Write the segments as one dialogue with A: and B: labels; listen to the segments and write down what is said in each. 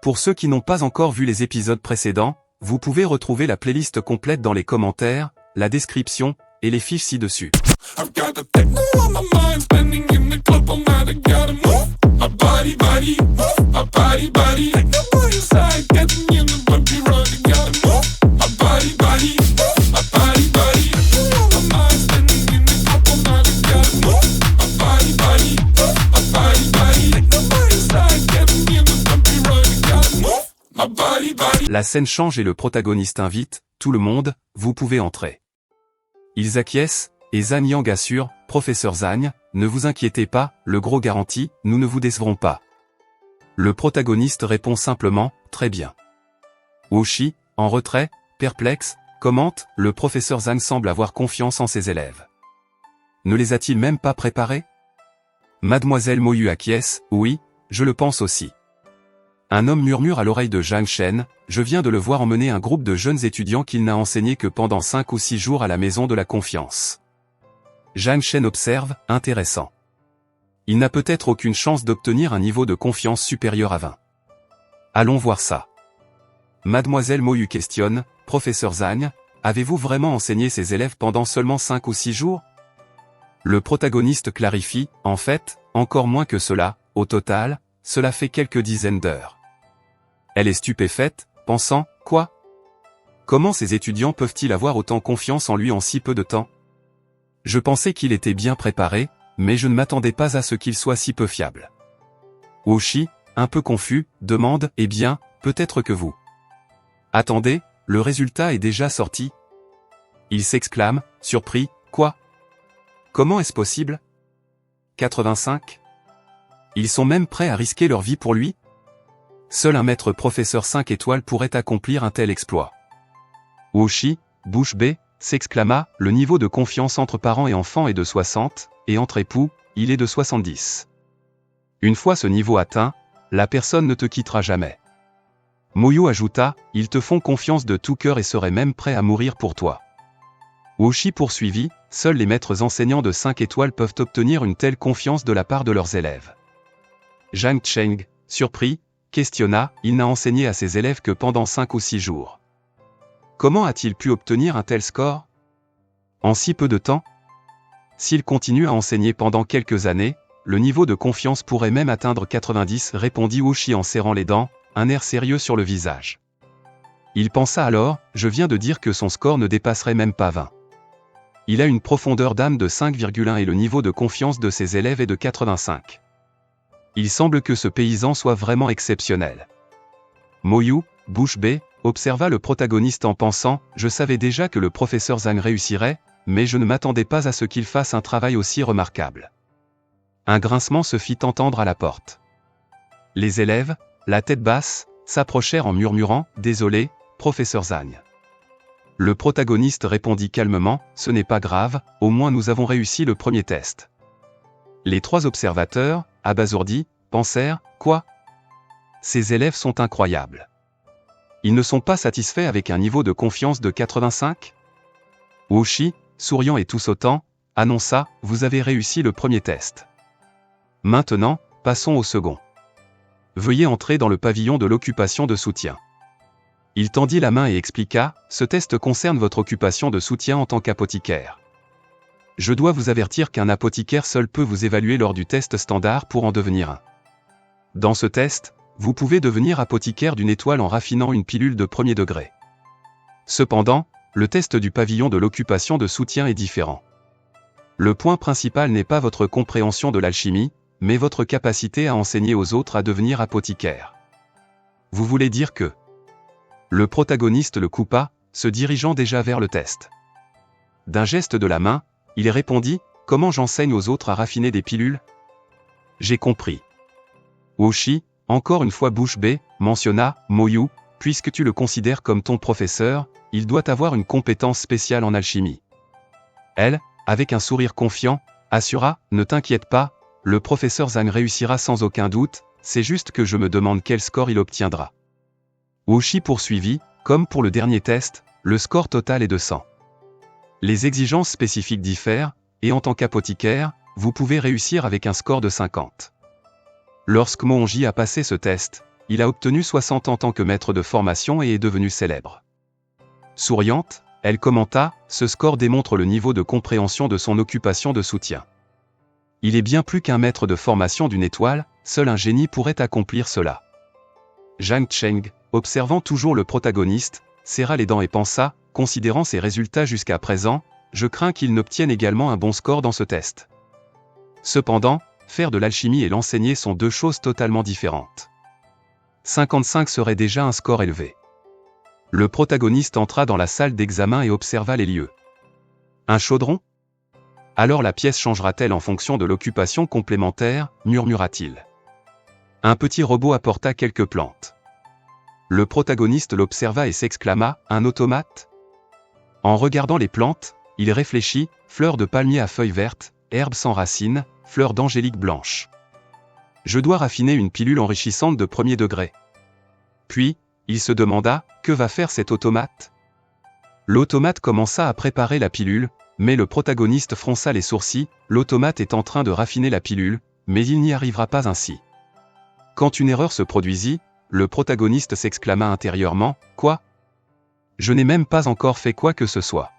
A: Pour ceux qui n'ont pas encore vu les épisodes précédents, vous pouvez retrouver la playlist complète dans les commentaires, la description, et les fiches ci-dessus.
B: I've got the techno on my mind, spending in the club all night. I gotta move my body, move my body. Techno by your side, getting in the bumpy ride. I gotta move my body, move my body. Techno on my mind, spending in the club all night. I gotta move my body, move my body. Techno by your side, getting in the bumpy ride. I gotta move my body.
A: La scène change et le protagoniste invite tout le monde, vous pouvez entrer. Ils acquiescent, et Zhang Yang assure, Professeur Zhang, ne vous inquiétez pas, le gros garantit, nous ne vous décevrons pas. Le protagoniste répond simplement, très bien. Woshi, en retrait, perplexe, commente, le professeur Zhang semble avoir confiance en ses élèves. Ne les a-t-il même pas préparés? Mademoiselle Moyu acquiesce, oui, je le pense aussi. Un homme murmure à l'oreille de Zhang Shen, je viens de le voir emmener un groupe de jeunes étudiants qu'il n'a enseigné que pendant 5 ou 6 jours à la maison de la confiance. Zhang Shen observe, intéressant. Il n'a peut-être aucune chance d'obtenir un niveau de confiance supérieur à 20. Allons voir ça. Mademoiselle Moyu questionne, Professeur Zhang, avez-vous vraiment enseigné ces élèves pendant seulement 5 ou 6 jours? Le protagoniste clarifie, en fait, encore moins que cela, au total, cela fait quelques dizaines d'heures. Elle est stupéfaite, pensant, quoi? Comment ces étudiants peuvent-ils avoir autant confiance en lui en si peu de temps? Je pensais qu'il était bien préparé, mais je ne m'attendais pas à ce qu'il soit si peu fiable. Woshi, un peu confus, demande, eh bien, peut-être que vous. Attendez, le résultat est déjà sorti? Il s'exclame, surpris, quoi? Comment est-ce possible? 85? Ils sont même prêts à risquer leur vie pour lui? Seul un maître professeur 5 étoiles pourrait accomplir un tel exploit. Woshi, bouche bée, s'exclama, le niveau de confiance entre parents et enfants est de 60, et entre époux, il est de 70. Une fois ce niveau atteint, la personne ne te quittera jamais. Moyu ajouta, ils te font confiance de tout cœur et seraient même prêts à mourir pour toi. Woshi poursuivit, seuls les maîtres enseignants de 5 étoiles peuvent obtenir une telle confiance de la part de leurs élèves. Zhang Cheng, surpris, questionna, il n'a enseigné à ses élèves que pendant 5 ou 6 jours. Comment a-t-il pu obtenir un tel score? En si peu de temps? S'il continue à enseigner pendant quelques années, le niveau de confiance pourrait même atteindre 90, répondit Woshi en serrant les dents, un air sérieux sur le visage. Il pensa alors, je viens de dire que son score ne dépasserait même pas 20. Il a une profondeur d'âme de 5,1 et le niveau de confiance de ses élèves est de 85. Il semble que ce paysan soit vraiment exceptionnel. Moyu, bouche bée, observa le protagoniste en pensant, je savais déjà que le professeur Zhang réussirait, mais je ne m'attendais pas à ce qu'il fasse un travail aussi remarquable. Un grincement se fit entendre à la porte. Les élèves, la tête basse, s'approchèrent en murmurant, désolé, professeur Zhang. Le protagoniste répondit calmement, ce n'est pas grave, au moins nous avons réussi le premier test. Les 3 observateurs, abasourdis, pensèrent, quoi? Ces élèves sont incroyables. Ils ne sont pas satisfaits avec un niveau de confiance de 85? Woshi, souriant et tout sautant, annonça, vous avez réussi le premier test. Maintenant, passons au second. Veuillez entrer dans le pavillon de l'occupation de soutien. Il tendit la main et expliqua, ce test concerne votre occupation de soutien en tant qu'apothicaire. Je dois vous avertir qu'un apothicaire seul peut vous évaluer lors du test standard pour en devenir un. Dans ce test, vous pouvez devenir apothicaire d'une étoile en raffinant une pilule de premier degré. Cependant, le test du pavillon de l'occupation de soutien est différent. Le point principal n'est pas votre compréhension de l'alchimie, mais votre capacité à enseigner aux autres à devenir apothicaire. Vous voulez dire que... Le protagoniste le coupa, se dirigeant déjà vers le test. D'un geste de la main, il répondit, comment j'enseigne aux autres à raffiner des pilules? J'ai compris. Woshi, encore une fois bouche bée, mentionna, Moyu, puisque tu le considères comme ton professeur, il doit avoir une compétence spéciale en alchimie. Elle, avec un sourire confiant, assura, ne t'inquiète pas, le professeur Zhang réussira sans aucun doute, c'est juste que je me demande quel score il obtiendra. Woshi poursuivit, comme pour le dernier test, le score total est de 100. Les exigences spécifiques diffèrent, et en tant qu'apothicaire, vous pouvez réussir avec un score de 50. Lorsque Moonji a passé ce test, il a obtenu 60 en tant que maître de formation et est devenu célèbre. Souriante, elle commenta, ce score démontre le niveau de compréhension de son occupation de soutien. Il est bien plus qu'un maître de formation d'une étoile, seul un génie pourrait accomplir cela. Zhang Cheng, observant toujours le protagoniste, serra les dents et pensa, considérant ses résultats jusqu'à présent, je crains qu'il n'obtienne également un bon score dans ce test. Cependant, faire de l'alchimie et l'enseigner sont deux choses totalement différentes. 55 serait déjà un score élevé. Le protagoniste entra dans la salle d'examen et observa les lieux. Un chaudron ? Alors la pièce changera-t-elle en fonction de l'occupation complémentaire, murmura-t-il. Un petit robot apporta quelques plantes. Le protagoniste l'observa et s'exclama, un automate ? En regardant les plantes, il réfléchit, fleurs de palmier à feuilles vertes, herbes sans racines, fleurs d'angélique blanche. Je dois raffiner une pilule enrichissante de premier degré. Puis, il se demanda, que va faire cet automate ? L'automate commença à préparer la pilule, mais le protagoniste fronça les sourcils, l'automate est en train de raffiner la pilule, mais il n'y arrivera pas ainsi. Quand une erreur se produisit, le protagoniste s'exclama intérieurement, quoi ? Je n'ai même pas encore fait quoi que ce soit.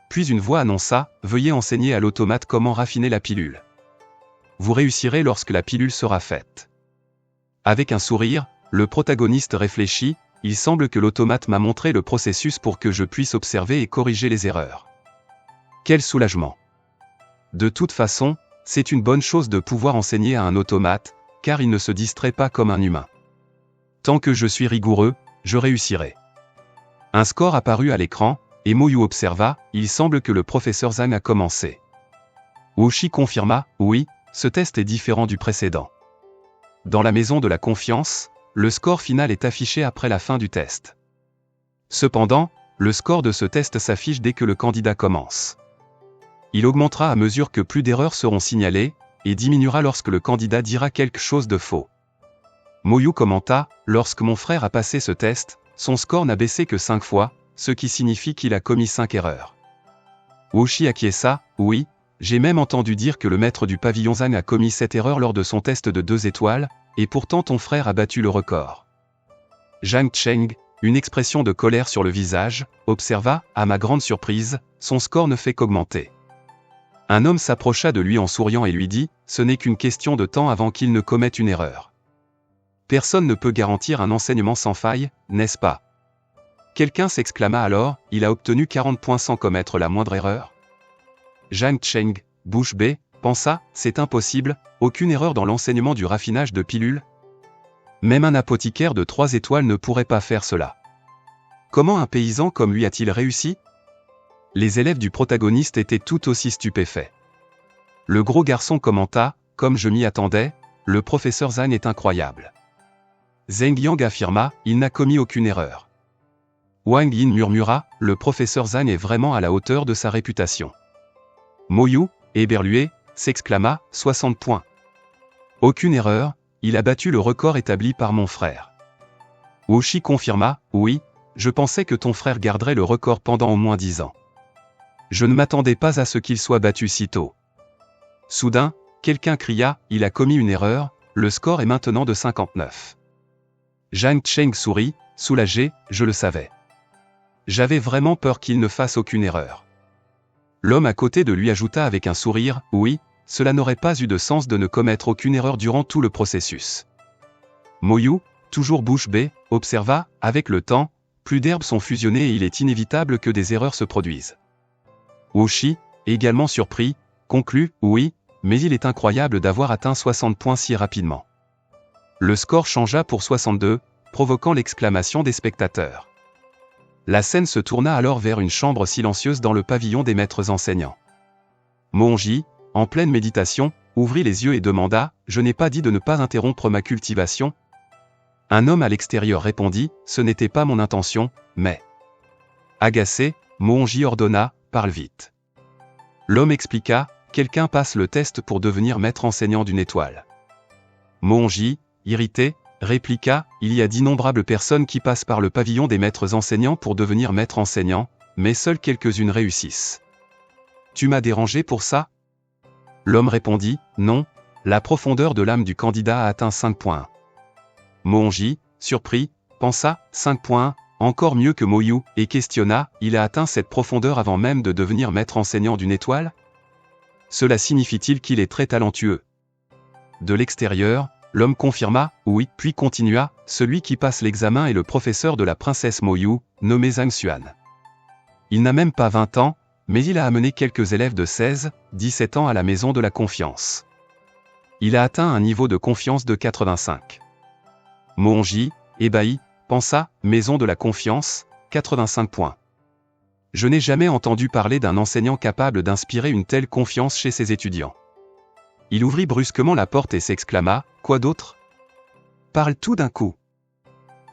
A: Puis une voix annonça, veuillez enseigner à l'automate comment raffiner la pilule. Vous réussirez lorsque la pilule sera faite. Avec un sourire, le protagoniste réfléchit, il semble que l'automate m'a montré le processus pour que je puisse observer et corriger les erreurs. Quel soulagement! De toute façon, c'est une bonne chose de pouvoir enseigner à un automate, car il ne se distrait pas comme un humain. Tant que je suis rigoureux, je réussirai. Un score apparut à l'écran, et Mo Yu observa, il semble que le professeur Zhang a commencé. Wuxi confirma, oui, ce test est différent du précédent. Dans la maison de la confiance, le score final est affiché après la fin du test. Cependant, le score de ce test s'affiche dès que le candidat commence. Il augmentera à mesure que plus d'erreurs seront signalées, et diminuera lorsque le candidat dira quelque chose de faux. Mo Yu commenta, lorsque mon frère a passé ce test, son score n'a baissé que 5 fois, ce qui signifie qu'il a commis 5 erreurs. Wuxi acquiesça, oui, j'ai même entendu dire que le maître du pavillon Zhang a commis 7 erreurs lors de son test de 2 étoiles, et pourtant ton frère a battu le record. Zhang Cheng, une expression de colère sur le visage, observa, à ma grande surprise, son score ne fait qu'augmenter. Un homme s'approcha de lui en souriant et lui dit, ce n'est qu'une question de temps avant qu'il ne commette une erreur. Personne ne peut garantir un enseignement sans faille, n'est-ce pas ? Quelqu'un s'exclama alors, il a obtenu 40 points sans commettre la moindre erreur. Zhang Cheng, bouche bée, pensa, c'est impossible, aucune erreur dans l'enseignement du raffinage de pilules. Même un apothicaire de 3 étoiles ne pourrait pas faire cela. Comment un paysan comme lui a-t-il réussi ? Les élèves du protagoniste étaient tout aussi stupéfaits. Le gros garçon commenta, comme je m'y attendais, le professeur Zhang est incroyable. Zheng Yang affirma, il n'a commis aucune erreur. Wang Yin murmura, le professeur Zhang est vraiment à la hauteur de sa réputation. Mo Yu, éberlué, s'exclama, 60 points. Aucune erreur, il a battu le record établi par mon frère. Wuxi confirma, oui, je pensais que ton frère garderait le record pendant au moins 10 ans. Je ne m'attendais pas à ce qu'il soit battu si tôt. Soudain, quelqu'un cria, il a commis une erreur, le score est maintenant de 59. Zhang Cheng sourit, soulagé, je le savais. J'avais vraiment peur qu'il ne fasse aucune erreur. L'homme à côté de lui ajouta avec un sourire, oui, cela n'aurait pas eu de sens de ne commettre aucune erreur durant tout le processus. Mo Yu, toujours bouche bée, observa, avec le temps, plus d'herbes sont fusionnées et il est inévitable que des erreurs se produisent. Wuxi, également surpris, conclut, oui, mais il est incroyable d'avoir atteint 60 points si rapidement. Le score changea pour 62, provoquant l'exclamation des spectateurs. La scène se tourna alors vers une chambre silencieuse dans le pavillon des maîtres enseignants. Mo Hongji, en pleine méditation, ouvrit les yeux et demanda, « Je n'ai pas dit de ne pas interrompre ma cultivation ?» Un homme à l'extérieur répondit, « Ce n'était pas mon intention, mais… » Agacé, Mo Hongji ordonna, « Parle vite. » L'homme expliqua, « Quelqu'un passe le test pour devenir maître enseignant d'une étoile. » Mo Hongji, irrité, répliqua, « Il y a d'innombrables personnes qui passent par le pavillon des maîtres enseignants pour devenir maître enseignant, mais seules quelques-unes réussissent. Tu m'as dérangé pour ça ?» L'homme répondit, « Non, la profondeur de l'âme du candidat a atteint 5 points. Moonji, surpris, pensa, 5 points, encore mieux que Moyu, et questionna, il a atteint cette profondeur avant même de devenir maître enseignant d'une étoile? Cela signifie-t-il qu'il est très talentueux? De l'extérieur, l'homme confirma, oui, puis continua, celui qui passe l'examen est le professeur de la princesse Moyu, nommé Zhang Xuan. Il n'a même pas 20 ans, mais il a amené quelques élèves de 16, 17 ans à la maison de la confiance. Il a atteint un niveau de confiance de 85. Moonji, ébahi, pensa, maison de la confiance, 85 points. Je n'ai jamais entendu parler d'un enseignant capable d'inspirer une telle confiance chez ses étudiants. Il ouvrit brusquement la porte et s'exclama, quoi d'autre? Parle tout d'un coup.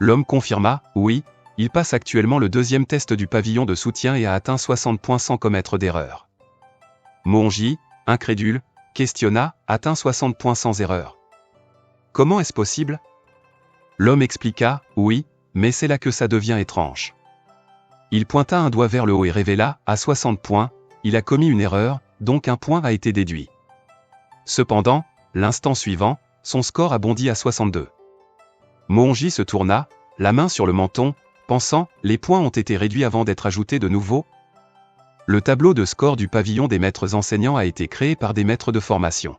A: L'homme confirma, oui, il passe actuellement le 2e test du pavillon de soutien et a atteint 60 points sans commettre d'erreur. Moonji, incrédule, questionna, atteint 60 points sans erreur. Comment est-ce possible? L'homme expliqua, oui, mais c'est là que ça devient étrange. Il pointa un doigt vers le haut et révéla, à 60 points, il a commis une erreur, donc un point a été déduit. Cependant, l'instant suivant, son score a bondi à 62. Moonji se tourna, la main sur le menton, pensant, les points ont été réduits avant d'être ajoutés de nouveau. Le tableau de score du pavillon des maîtres enseignants a été créé par des maîtres de formation.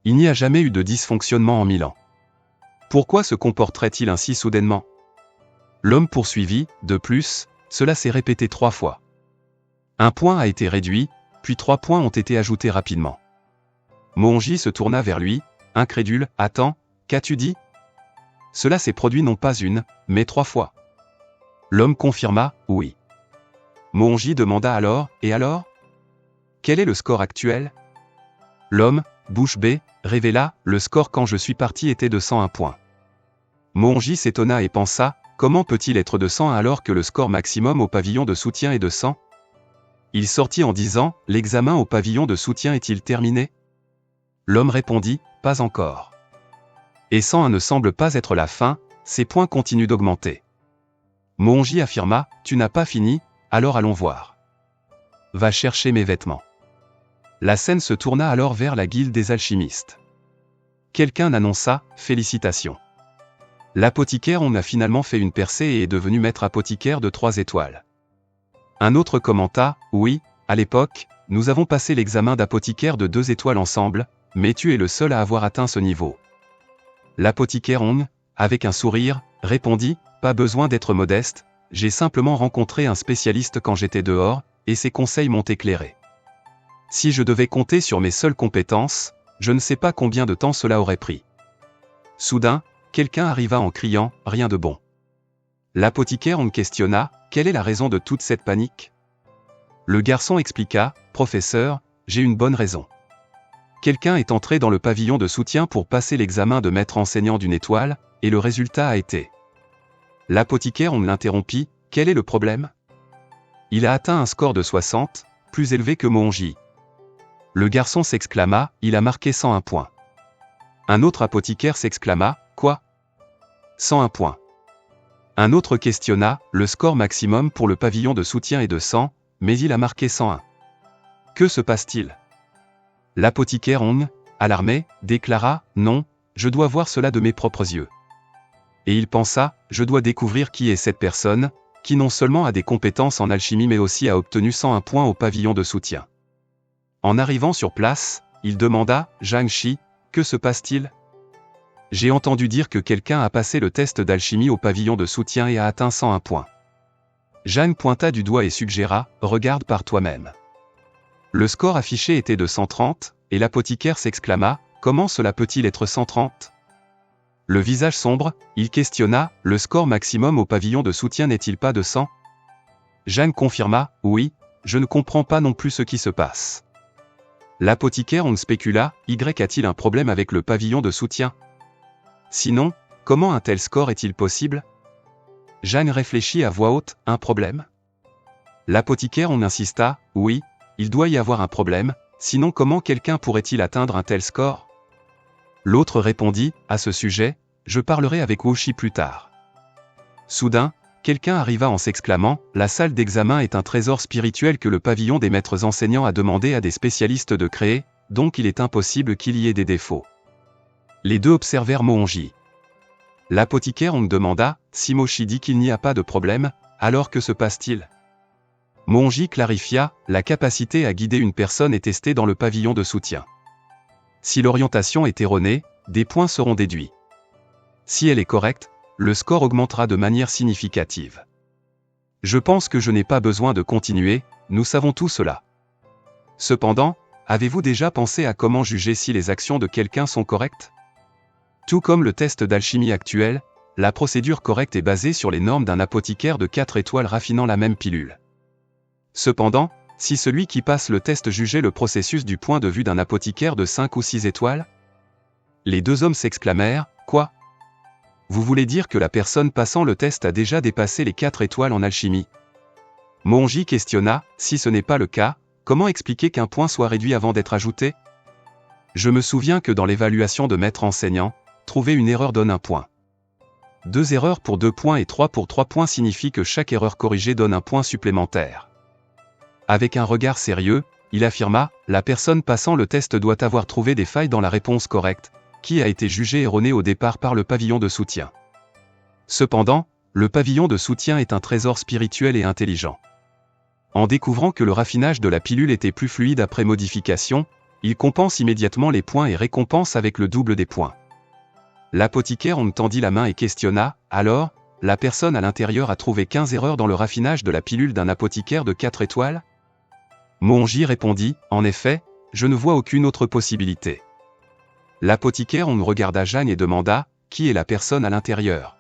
A: Il n'y a jamais eu de dysfonctionnement en 1000 ans. Pourquoi se comporterait-il ainsi soudainement? L'homme poursuivit, de plus, cela s'est répété 3 fois. Un point a été réduit, puis 3 points ont été ajoutés rapidement. Moonji se tourna vers lui, incrédule, attends, qu'as-tu dit? Cela s'est produit non pas une, mais 3 fois. L'homme confirma, oui. Moonji demanda alors, et alors? Quel est le score actuel? L'homme, bouche bée, révéla, le score quand je suis parti était de 101 points. Moonji s'étonna et pensa, comment peut-il être de 101 alors que le score maximum au pavillon de soutien est de 100? Il sortit en disant, l'examen au pavillon de soutien est-il terminé? L'homme répondit, pas encore. Et 101 ne semble pas être la fin, ses points continuent d'augmenter. Moonji affirma, tu n'as pas fini, alors allons voir. Va chercher mes vêtements. La scène se tourna alors vers la guilde des alchimistes. Quelqu'un annonça, félicitations. L'apothicaire on a finalement fait une percée et est devenu maître apothicaire de 3 étoiles. Un autre commenta, oui, à l'époque, nous avons passé l'examen d'apothicaire de 2 étoiles ensemble, mais tu es le seul à avoir atteint ce niveau. L'apothicaire Hong, avec un sourire, répondit, pas besoin d'être modeste, j'ai simplement rencontré un spécialiste quand j'étais dehors, et ses conseils m'ont éclairé. Si je devais compter sur mes seules compétences, je ne sais pas combien de temps cela aurait pris. Soudain, quelqu'un arriva en criant, rien de bon. L'apothicaire Hong questionna, quelle est la raison de toute cette panique? Le garçon expliqua, professeur, j'ai une bonne raison. Quelqu'un est entré dans le pavillon de soutien pour passer l'examen de maître enseignant d'une étoile, et le résultat a été. L'apothicaire on l'interrompit, quel est le problème? Il a atteint un score de 60, plus élevé que Moonji. Le garçon s'exclama, il a marqué 101 points. Un autre apothicaire s'exclama, quoi? 101 points. Un autre questionna, le score maximum pour le pavillon de soutien est de 100, mais il a marqué 101. Que se passe-t-il? L'apothicaire Hong, alarmé, déclara, non, je dois voir cela de mes propres yeux. Et il pensa, je dois découvrir qui est cette personne, qui non seulement a des compétences en alchimie mais aussi a obtenu 101 points au pavillon de soutien. En arrivant sur place, il demanda, Zhang Shi, que se passe-t-il? J'ai entendu dire que quelqu'un a passé le test d'alchimie au pavillon de soutien et a atteint 101 points. Zhang pointa du doigt et suggéra, regarde par toi-même. Le score affiché était de 130, et l'apothicaire s'exclama, comment cela peut-il être 130? Le visage sombre, il questionna, le score maximum au pavillon de soutien n'est-il pas de 100? Zhang confirma, oui, je ne comprends pas non plus ce qui se passe. L'apothicaire on spécula, a-t-il un problème avec le pavillon de soutien? Sinon, comment un tel score est-il possible? Zhang réfléchit à voix haute, un problème? L'apothicaire on insista, oui, il doit y avoir un problème, sinon comment quelqu'un pourrait-il atteindre un tel score? L'autre répondit, à ce sujet, je parlerai avec Wuxi plus tard. Soudain, quelqu'un arriva en s'exclamant, la salle d'examen est un trésor spirituel que le pavillon des maîtres enseignants a demandé à des spécialistes de créer, donc il est impossible qu'il y ait des défauts. Les deux observèrent Moonji. L'apothicaire on demanda, si Moshi dit qu'il n'y a pas de problème, alors que se passe-t-il? Monji clarifia, la capacité à guider une personne est testée dans le pavillon de soutien. Si l'orientation est erronée, des points seront déduits. Si elle est correcte, le score augmentera de manière significative. Je pense que je n'ai pas besoin de continuer, nous savons tout cela. Cependant, avez-vous déjà pensé à comment juger si les actions de quelqu'un sont correctes? Tout comme le test d'alchimie actuel, la procédure correcte est basée sur les normes d'un apothicaire de 4 étoiles raffinant la même pilule. Cependant, si celui qui passe le test jugeait le processus du point de vue d'un apothicaire de 5 ou 6 étoiles? Les deux hommes s'exclamèrent, « Quoi? Vous voulez dire que la personne passant le test a déjà dépassé les 4 étoiles en alchimie ?» Monji questionna, « Si ce n'est pas le cas, comment expliquer qu'un point soit réduit avant d'être ajouté? Je me souviens que dans l'évaluation de maître enseignant, trouver une erreur donne un point. 2 erreurs pour 2 points et 3 pour 3 points signifie que chaque erreur corrigée donne un point supplémentaire. » Avec un regard sérieux, il affirma, « La personne passant le test doit avoir trouvé des failles dans la réponse correcte, qui a été jugée erronée au départ par le pavillon de soutien. Cependant, le pavillon de soutien est un trésor spirituel et intelligent. En découvrant que le raffinage de la pilule était plus fluide après modification, il compense immédiatement les points et récompense avec le double des points. » L'apothicaire on tendit la main et questionna, « Alors, la personne à l'intérieur a trouvé 15 erreurs dans le raffinage de la pilule d'un apothicaire de 4 étoiles ?» Monji répondit, « En effet, je ne vois aucune autre possibilité. » L'apothicaire on regarda Jeanne et demanda, « Qui est la personne à l'intérieur?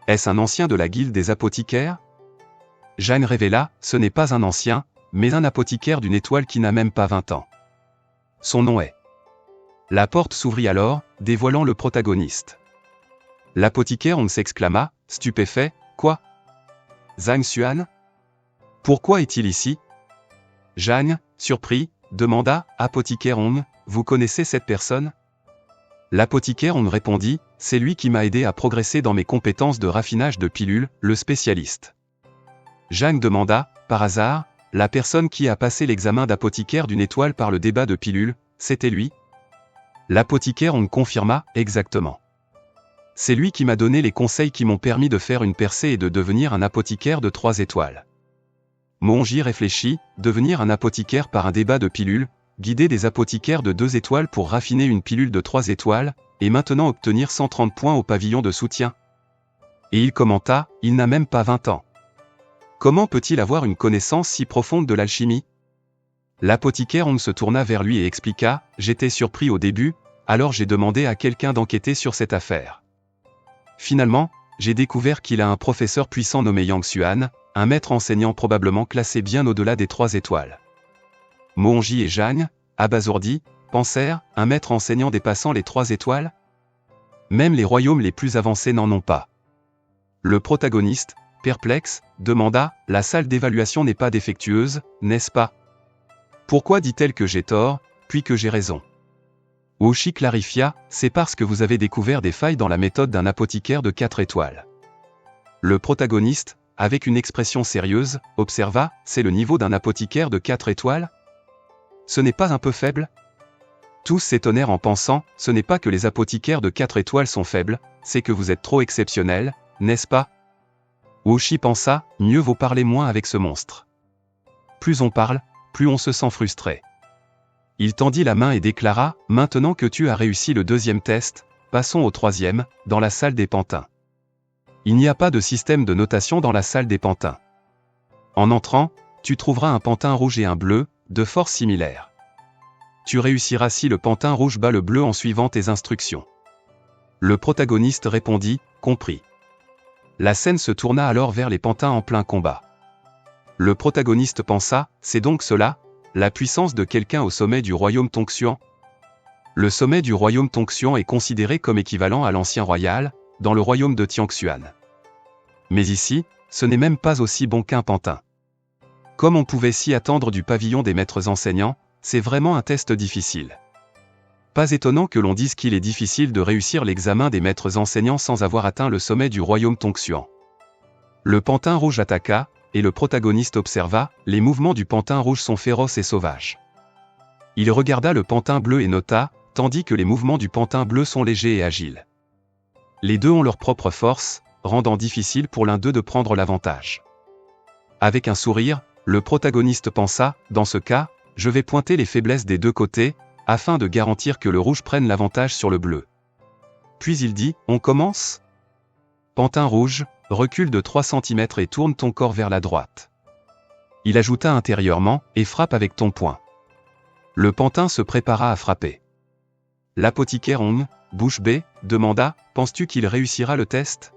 A: Est-ce un ancien de la guilde des apothicaires ?» Jeanne révéla, « Ce n'est pas un ancien, mais un apothicaire d'une étoile qui n'a même pas 20 ans. Son nom est... » La porte s'ouvrit alors, dévoilant le protagoniste. L'apothicaire on s'exclama, stupéfait, « Quoi? Zhang Xuan? Pourquoi est-il ici ?» Jeanne, surpris, demanda, « Apothicaire on, vous connaissez cette personne ?» L'apothicaire on répondit, « C'est lui qui m'a aidé à progresser dans mes compétences de raffinage de pilules, le spécialiste. » Jeanne demanda, « Par hasard, la personne qui a passé l'examen d'apothicaire d'une étoile par le débat de pilules, c'était lui ?» L'apothicaire on confirma, « Exactement. C'est lui qui m'a donné les conseils qui m'ont permis de faire une percée et de devenir un apothicaire de 3 étoiles. » Monji réfléchit, devenir un apothicaire par un débat de pilules, guider des apothicaires de 2 étoiles pour raffiner une pilule de 3 étoiles, et maintenant obtenir 130 points au pavillon de soutien. Et il commenta, il n'a même pas 20 ans. Comment peut-il avoir une connaissance si profonde de l'alchimie? L'apothicaire on se tourna vers lui et expliqua, j'étais surpris au début, alors j'ai demandé à quelqu'un d'enquêter sur cette affaire. Finalement, j'ai découvert qu'il a un professeur puissant nommé Yang Xuan, un maître enseignant probablement classé bien au-delà des 3 étoiles. Monji et Jeanne, abasourdis, pensèrent, un maître enseignant dépassant les 3 étoiles? Même les royaumes les plus avancés n'en ont pas. Le protagoniste, perplexe, demanda, la salle d'évaluation n'est pas défectueuse, n'est-ce pas? Pourquoi dit-elle que j'ai tort, puis que j'ai raison? Oshi clarifia, c'est parce que vous avez découvert des failles dans la méthode d'un apothicaire de 4 étoiles. Le protagoniste, avec une expression sérieuse, observa, c'est le niveau d'un apothicaire de 4 étoiles? Ce n'est pas un peu faible? Tous s'étonnèrent en pensant, ce n'est pas que les apothicaires de 4 étoiles sont faibles, c'est que vous êtes trop exceptionnel, n'est-ce pas? Oshi pensa, mieux vaut parler moins avec ce monstre. Plus on parle, plus on se sent frustré. Il tendit la main et déclara, maintenant que tu as réussi le 2e test, passons au 3e, dans la salle des pantins. Il n'y a pas de système de notation dans la salle des pantins. En entrant, tu trouveras un pantin rouge et un bleu, de force similaires. Tu réussiras si le pantin rouge bat le bleu en suivant tes instructions. Le protagoniste répondit, compris. La scène se tourna alors vers les pantins en plein combat. Le protagoniste pensa, c'est donc cela, la puissance de quelqu'un au sommet du royaume Tongxuan. Le sommet du royaume Tongxuan est considéré comme équivalent à l'ancien royal, dans le royaume de Tianxuan. Mais ici, ce n'est même pas aussi bon qu'un pantin. Comme on pouvait s'y attendre du pavillon des maîtres enseignants, c'est vraiment un test difficile. Pas étonnant que l'on dise qu'il est difficile de réussir l'examen des maîtres enseignants sans avoir atteint le sommet du royaume Tongxuan. Le pantin rouge attaqua, et le protagoniste observa, les mouvements du pantin rouge sont féroces et sauvages. Il regarda le pantin bleu et nota, tandis que les mouvements du pantin bleu sont légers et agiles. Les deux ont leur propre force, rendant difficile pour l'un d'eux de prendre l'avantage. Avec un sourire, le protagoniste pensa, dans ce cas, je vais pointer les faiblesses des deux côtés, afin de garantir que le rouge prenne l'avantage sur le bleu. Puis il dit, on commence ? Pantin rouge, recule de 3 cm et tourne ton corps vers la droite. Il ajouta intérieurement, et frappe avec ton poing. Le pantin se prépara à frapper. L'apothicaire Ong, bouche bée, demanda, penses-tu qu'il réussira le test ?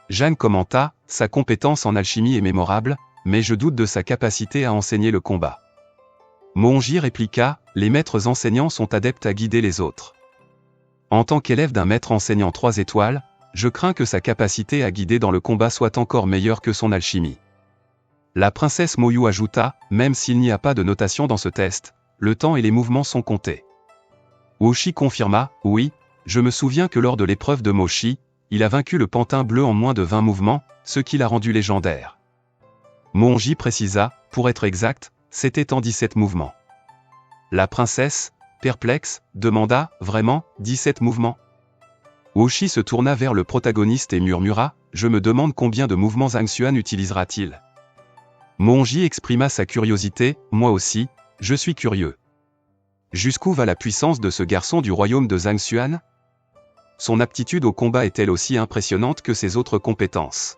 A: Jeanne commenta, sa compétence en alchimie est mémorable, mais je doute de sa capacité à enseigner le combat. Moonji répliqua, les maîtres enseignants sont adeptes à guider les autres. En tant qu'élève d'un maître enseignant 3 étoiles, je crains que sa capacité à guider dans le combat soit encore meilleure que son alchimie. La princesse Moyu ajouta, même s'il n'y a pas de notation dans ce test, le temps et les mouvements sont comptés. Woshi confirma, oui, je me souviens que lors de l'épreuve de Moshi, il a vaincu le pantin bleu en moins de 20 mouvements, ce qui l'a rendu légendaire. Moonji précisa, pour être exact, c'était en 17 mouvements. La princesse, perplexe, demanda, vraiment, 17 mouvements ? Woshi se tourna vers le protagoniste et murmura, je me demande combien de mouvements Zhang Xuan utilisera-t-il ? Moonji exprima sa curiosité, moi aussi, je suis curieux. Jusqu'où va la puissance de ce garçon du royaume de Zhang Xuan ? Son aptitude au combat est-elle aussi impressionnante que ses autres compétences ?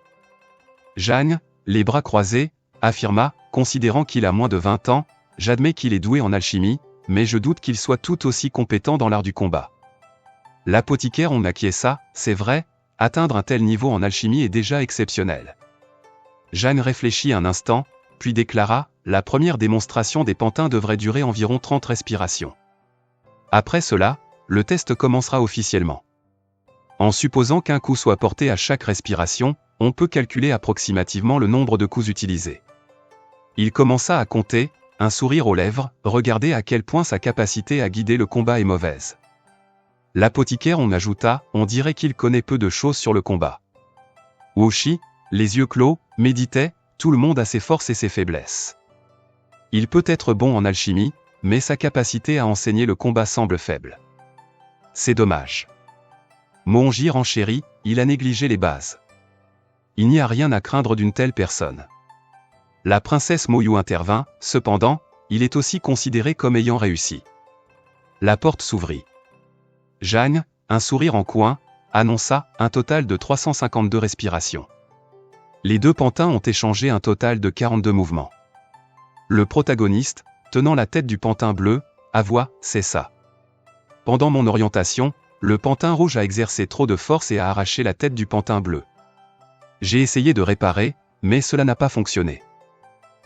A: Jeanne, les bras croisés, affirma, considérant qu'il a moins de 20 ans, j'admets qu'il est doué en alchimie, mais je doute qu'il soit tout aussi compétent dans l'art du combat. L'apothicaire en acquiesça, c'est vrai, atteindre un tel niveau en alchimie est déjà exceptionnel. Jeanne réfléchit un instant, puis déclara, la première démonstration des pantins devrait durer environ 30 respirations. Après cela, le test commencera officiellement. En supposant qu'un coup soit porté à chaque respiration, on peut calculer approximativement le nombre de coups utilisés. Il commença à compter, un sourire aux lèvres, regardez à quel point sa capacité à guider le combat est mauvaise. L'apothicaire en ajouta, on dirait qu'il connaît peu de choses sur le combat. Woshi, les yeux clos, méditait, tout le monde a ses forces et ses faiblesses. Il peut être bon en alchimie, mais sa capacité à enseigner le combat semble faible. C'est dommage. Moonji renchérit, il a négligé les bases. Il n'y a rien à craindre d'une telle personne. La princesse Moyu intervint, cependant, il est aussi considéré comme ayant réussi. La porte s'ouvrit. Jeanne, un sourire en coin, annonça un total de 352 respirations. Les deux pantins ont échangé un total de 42 mouvements. Le protagoniste, tenant la tête du pantin bleu, avoua, c'est ça. Pendant mon orientation, le pantin rouge a exercé trop de force et a arraché la tête du pantin bleu. J'ai essayé de réparer, mais cela n'a pas fonctionné.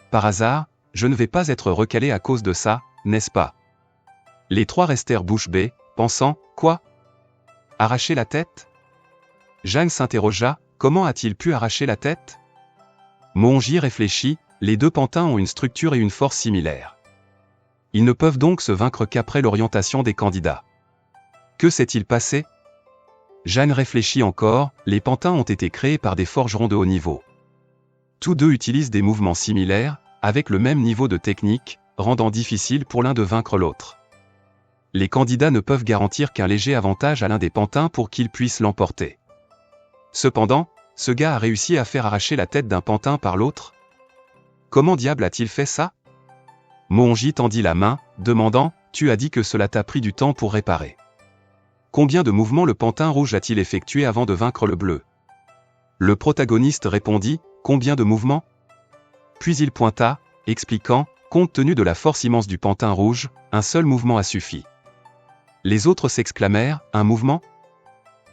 A: Par hasard, je ne vais pas être recalé à cause de ça, n'est-ce pas ? Les trois restèrent bouche bée, pensant, quoi ? Arracher la tête ? Jeanne s'interrogea, comment a-t-il pu arracher la tête ? Moonji réfléchit, les deux pantins ont une structure et une force similaires. Ils ne peuvent donc se vaincre qu'après l'orientation des candidats. Que s'est-il passé ? Jeanne réfléchit encore, les pantins ont été créés par des forgerons de haut niveau. Tous deux utilisent des mouvements similaires, avec le même niveau de technique, rendant difficile pour l'un de vaincre l'autre. Les candidats ne peuvent garantir qu'un léger avantage à l'un des pantins pour qu'ils puissent l'emporter. Cependant, ce gars a réussi à faire arracher la tête d'un pantin par l'autre ? Comment diable a-t-il fait ça ? Moonji tendit la main, demandant, tu as dit que cela t'a pris du temps pour réparer. Combien de mouvements le pantin rouge a-t-il effectué avant de vaincre le bleu ? Le protagoniste répondit, combien de mouvements ? Puis il pointa, expliquant, compte tenu de la force immense du pantin rouge, un seul mouvement a suffi. Les autres s'exclamèrent, un mouvement ?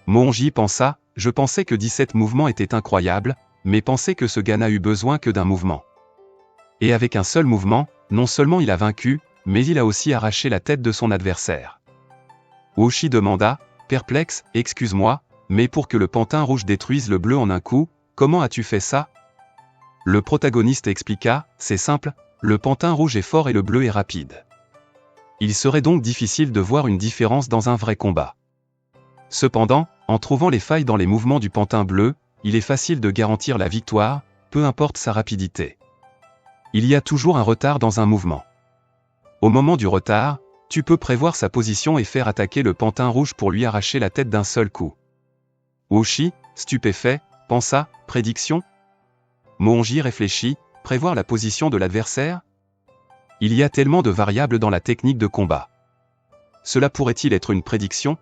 A: Moonji pensa, je pensais que 17 mouvements étaient incroyables, mais pensais que ce gars n'a eu besoin que d'un mouvement. Et avec un seul mouvement, non seulement il a vaincu, mais il a aussi arraché la tête de son adversaire. Woshi demanda, perplexe, excuse-moi, mais pour que le pantin rouge détruise le bleu en un coup, comment as-tu fait ça ? Le protagoniste expliqua, c'est simple, le pantin rouge est fort et le bleu est rapide. Il serait donc difficile de voir une différence dans un vrai combat. Cependant, en trouvant les failles dans les mouvements du pantin bleu, il est facile de garantir la victoire, peu importe sa rapidité. Il y a toujours un retard dans un mouvement. Au moment du retard, tu peux prévoir sa position et faire attaquer le pantin rouge pour lui arracher la tête d'un seul coup. Wuxi, stupéfait, pensa, prédiction? Moonji réfléchit, prévoir la position de l'adversaire? Il y a tellement de variables dans la technique de combat. Cela pourrait-il être une prédiction?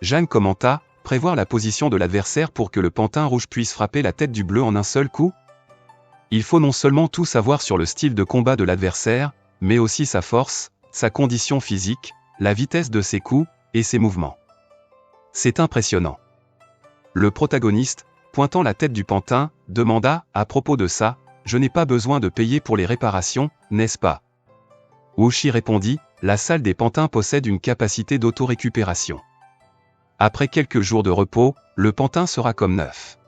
A: Zhang commenta, prévoir la position de l'adversaire pour que le pantin rouge puisse frapper la tête du bleu en un seul coup? Il faut non seulement tout savoir sur le style de combat de l'adversaire, mais aussi sa force, sa condition physique, la vitesse de ses coups, et ses mouvements. C'est impressionnant. Le protagoniste, pointant la tête du pantin, demanda, à propos de ça, je n'ai pas besoin de payer pour les réparations, n'est-ce pas? Wuxi répondit, la salle des pantins possède une capacité d'auto-récupération. Après quelques jours de repos, le pantin sera comme neuf.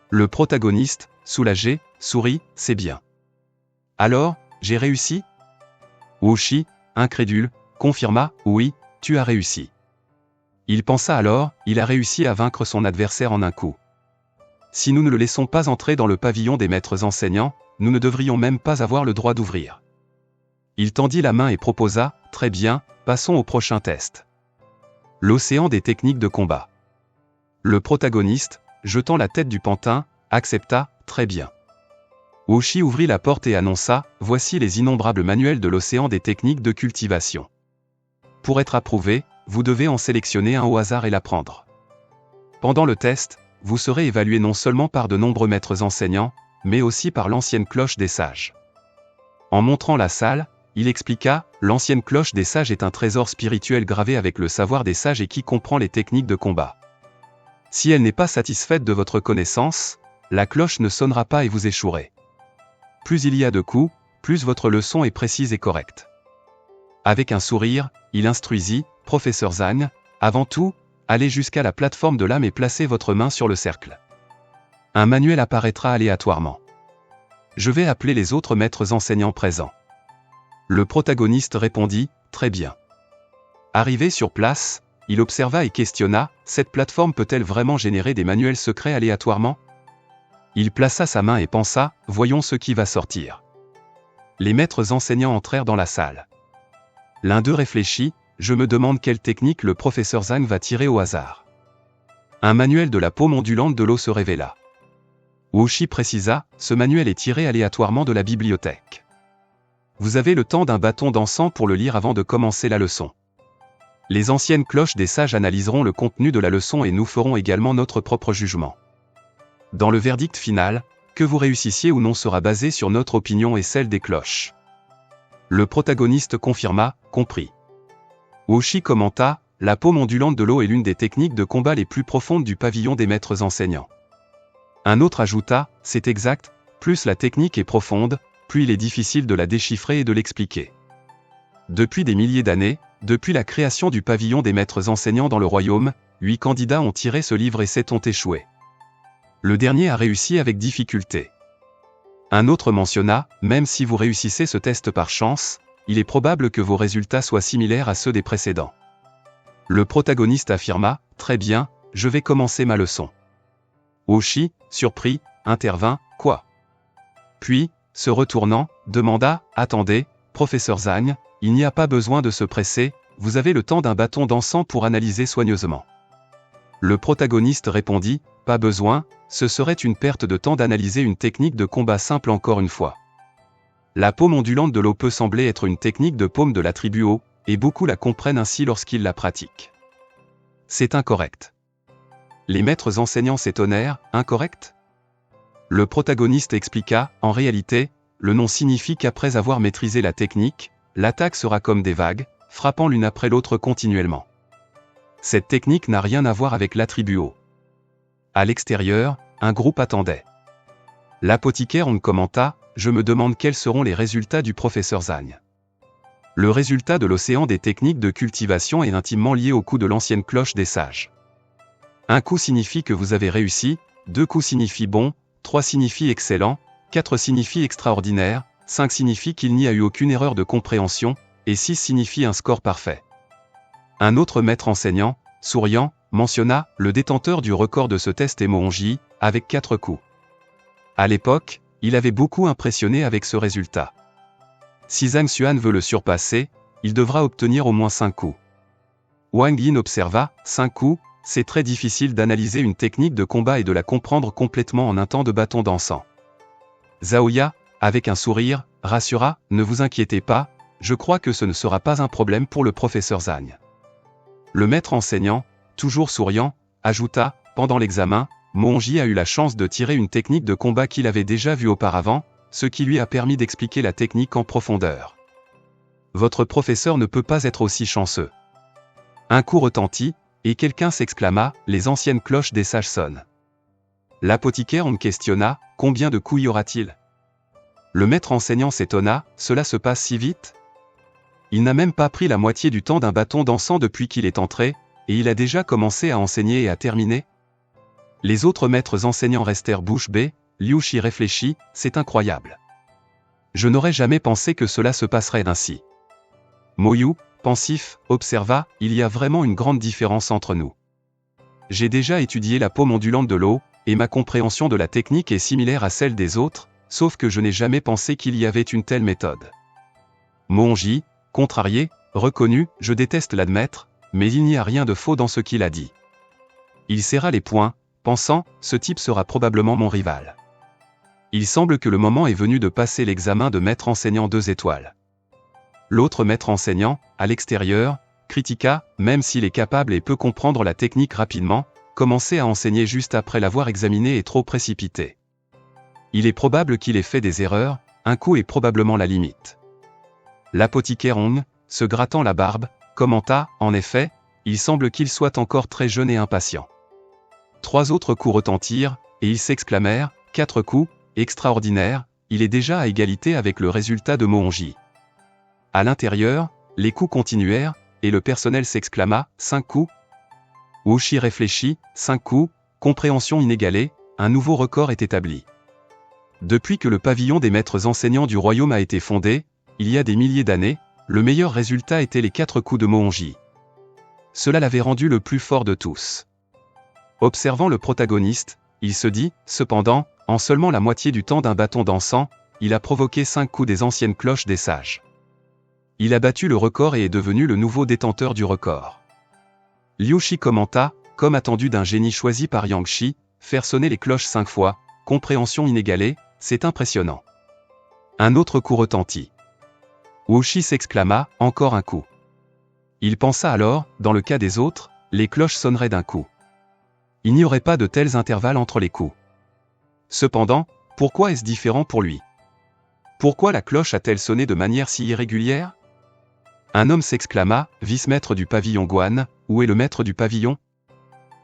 A: Le protagoniste, soulagé, sourit, c'est bien. Alors, j'ai réussi? Wuxi, incrédule, confirma, oui, tu as réussi. Il pensa alors, il a réussi à vaincre son adversaire en un coup. Si nous ne le laissons pas entrer dans le pavillon des maîtres enseignants, nous ne devrions même pas avoir le droit d'ouvrir. Il tendit la main et proposa, très bien, passons au prochain test. L'océan des techniques de combat. Le protagoniste, jetant la tête du pantin, accepta, très bien. Wuxi ouvrit la porte et annonça, voici les innombrables manuels de l'océan des techniques de cultivation. Pour être approuvé, vous devez en sélectionner un au hasard et l'apprendre. Pendant le test, vous serez évalué non seulement par de nombreux maîtres enseignants, mais aussi par l'ancienne cloche des sages. En montrant la salle, il expliqua, l'ancienne cloche des sages est un trésor spirituel gravé avec le savoir des sages et qui comprend les techniques de combat. Si elle n'est pas satisfaite de votre connaissance, la cloche ne sonnera pas et vous échouerez. Plus il y a de coups, plus votre leçon est précise et correcte. Avec un sourire, il instruisit, professeur Zhang, avant tout, allez jusqu'à la plateforme de l'âme et placez votre main sur le cercle. Un manuel apparaîtra aléatoirement. Je vais appeler les autres maîtres enseignants présents. Le protagoniste répondit, très bien. Arrivé sur place, il observa et questionna, cette plateforme peut-elle vraiment générer des manuels secrets aléatoirement? Il plaça sa main et pensa, voyons ce qui va sortir. Les maîtres enseignants entrèrent dans la salle. L'un d'eux réfléchit, je me demande quelle technique le professeur Zhang va tirer au hasard. Un manuel de la paume ondulante de l'eau se révéla. Wuxi précisa, ce manuel est tiré aléatoirement de la bibliothèque. Vous avez le temps d'un bâton d'encens pour le lire avant de commencer la leçon. Les anciennes cloches des sages analyseront le contenu de la leçon et nous ferons également notre propre jugement. Dans le verdict final, que vous réussissiez ou non sera basé sur notre opinion et celle des cloches. Le protagoniste confirma, compris. Wuxi commenta, la paume ondulante de l'eau est l'une des techniques de combat les plus profondes du pavillon des maîtres enseignants. Un autre ajouta, c'est exact, plus la technique est profonde, plus il est difficile de la déchiffrer et de l'expliquer. Depuis des milliers d'années, depuis la création du pavillon des maîtres enseignants dans le royaume, 8 candidats ont tiré ce livre et 7 ont échoué. Le dernier a réussi avec difficulté. Un autre mentionna, même si vous réussissez ce test par chance, il est probable que vos résultats soient similaires à ceux des précédents. Le protagoniste affirma, très bien, je vais commencer ma leçon. Wuxi, surpris, intervint, quoi? Puis, se retournant, demanda, attendez, professeur Zhang, il n'y a pas besoin de se presser, vous avez le temps d'un bâton d'encens pour analyser soigneusement. Le protagoniste répondit, pas besoin, ce serait une perte de temps d'analyser une technique de combat simple encore une fois. La paume ondulante de l'eau peut sembler être une technique de paume de la tribu eau, et beaucoup la comprennent ainsi lorsqu'ils la pratiquent. C'est incorrect. Les maîtres enseignants s'étonnèrent, incorrect? Le protagoniste expliqua, en réalité, le nom signifie qu'après avoir maîtrisé la technique, l'attaque sera comme des vagues, frappant l'une après l'autre continuellement. Cette technique n'a rien à voir avec l'attribut eau. À l'extérieur, un groupe attendait. L'apothicaire on commenta, je me demande quels seront les résultats du professeur Zhang. Le résultat de l'océan des techniques de cultivation est intimement lié au coup de l'ancienne cloche des sages. Un coup signifie que vous avez réussi, 2 coups signifient bon, 3 signifie excellent, 4 signifie extraordinaire, 5 signifie qu'il n'y a eu aucune erreur de compréhension, et 6 signifie un score parfait. Un autre maître enseignant, souriant, mentionna, le détenteur du record de ce test est Moonji, avec 4 coups. À l'époque, il avait beaucoup impressionné avec ce résultat. Si Zhang Xuan veut le surpasser, il devra obtenir au moins 5 coups. Wang Yin observa, 5 coups, c'est très difficile d'analyser une technique de combat et de la comprendre complètement en un temps de bâton dansant. Zaoya, avec un sourire, rassura, ne vous inquiétez pas, je crois que ce ne sera pas un problème pour le professeur Zagne. Le maître enseignant, toujours souriant, ajouta, pendant l'examen, Moonji a eu la chance de tirer une technique de combat qu'il avait déjà vue auparavant, ce qui lui a permis d'expliquer la technique en profondeur. Votre professeur ne peut pas être aussi chanceux. Un coup retentit, et quelqu'un s'exclama, les anciennes cloches des sages sonnent. L'apothicaire me questionna, combien de coups y aura-t-il? Le maître enseignant s'étonna, cela se passe si vite? Il n'a même pas pris la moitié du temps d'un bâton dansant depuis qu'il est entré, et il a déjà commencé à enseigner et à terminer. Les autres maîtres enseignants restèrent bouche bée, Liu Shi réfléchit, c'est incroyable. Je n'aurais jamais pensé que cela se passerait ainsi. Moyu, pensif, observa, il y a vraiment une grande différence entre nous. J'ai déjà étudié la paume ondulante de l'eau, et ma compréhension de la technique est similaire à celle des autres, sauf que je n'ai jamais pensé qu'il y avait une telle méthode. Moonji, contrarié, reconnut, je déteste l'admettre, mais il n'y a rien de faux dans ce qu'il a dit. Il serra les poings, pensant, ce type sera probablement mon rival. Il semble que le moment est venu de passer l'examen de maître enseignant 2 étoiles. L'autre maître enseignant, à l'extérieur, critiqua, même s'il est capable et peut comprendre la technique rapidement, commencer à enseigner juste après l'avoir examiné est trop précipité. Il est probable qu'il ait fait des erreurs, un coup est probablement la limite. L'apothicaire Hong, se grattant la barbe, commenta, en effet, il semble qu'il soit encore très jeune et impatient. 3 autres coups retentirent, et ils s'exclamèrent, 4 coups, extraordinaire, il est déjà à égalité avec le résultat de Moonji. À l'intérieur, les coups continuèrent, et le personnel s'exclama, 5 coups. Wushi réfléchit, 5 coups, compréhension inégalée, un nouveau record est établi. Depuis que le pavillon des maîtres enseignants du royaume a été fondé, il y a des milliers d'années, le meilleur résultat était les 4 coups de Moonji. Cela l'avait rendu le plus fort de tous. Observant le protagoniste, il se dit, cependant, en seulement la moitié du temps d'un bâton dansant, il a provoqué 5 coups des anciennes cloches des sages. Il a battu le record et est devenu le nouveau détenteur du record. Liu Shi commenta, comme attendu d'un génie choisi par Yang Shi, faire sonner les cloches 5 fois, compréhension inégalée, c'est impressionnant. Un autre coup retentit. Wushi s'exclama, encore un coup. Il pensa alors, dans le cas des autres, les cloches sonneraient d'un coup. Il n'y aurait pas de tels intervalles entre les coups. Cependant, pourquoi est-ce différent pour lui? Pourquoi la cloche a-t-elle sonné de manière si irrégulière? Un homme s'exclama, vice-maître du pavillon Guan, où est le maître du pavillon?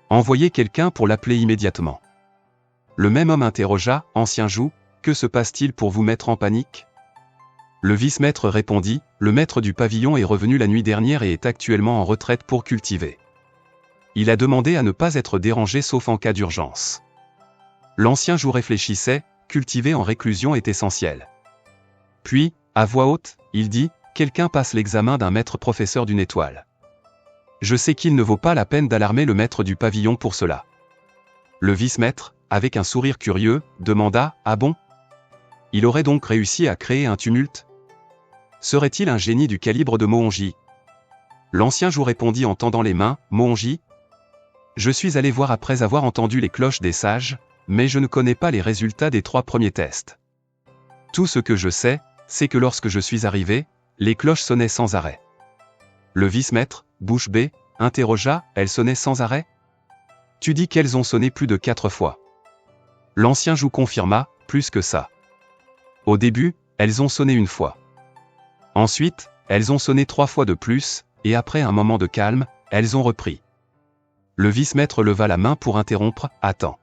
A: Envoyez quelqu'un pour l'appeler immédiatement. Le même homme interrogea, ancien joug, que se passe-t-il pour vous mettre en panique? Le vice-maître répondit, le maître du pavillon est revenu la nuit dernière et est actuellement en retraite pour cultiver. Il a demandé à ne pas être dérangé sauf en cas d'urgence. L'ancien joug réfléchissait, cultiver en réclusion est essentiel. Puis, à voix haute, il dit, quelqu'un passe l'examen d'un maître professeur d'une étoile. Je sais qu'il ne vaut pas la peine d'alarmer le maître du pavillon pour cela. Le vice-maître, avec un sourire curieux, demanda, ah bon? Il aurait donc réussi à créer un tumulte? Serait-il un génie du calibre de Moonji? L'ancien joug répondit en tendant les mains, Moonji? Je suis allé voir après avoir entendu les cloches des sages, mais je ne connais pas les résultats des 3 premiers tests. Tout ce que je sais, c'est que lorsque je suis arrivé, les cloches sonnaient sans arrêt. Le vice-maître, bouche bée, interrogea, elles sonnaient sans arrêt? Tu dis qu'elles ont sonné plus de 4 fois. L'ancien joug confirma, plus que ça. Au début, elles ont sonné 1 fois. Ensuite, elles ont sonné 3 fois de plus, et après un moment de calme, elles ont repris. Le vice-maître leva la main pour interrompre, attends.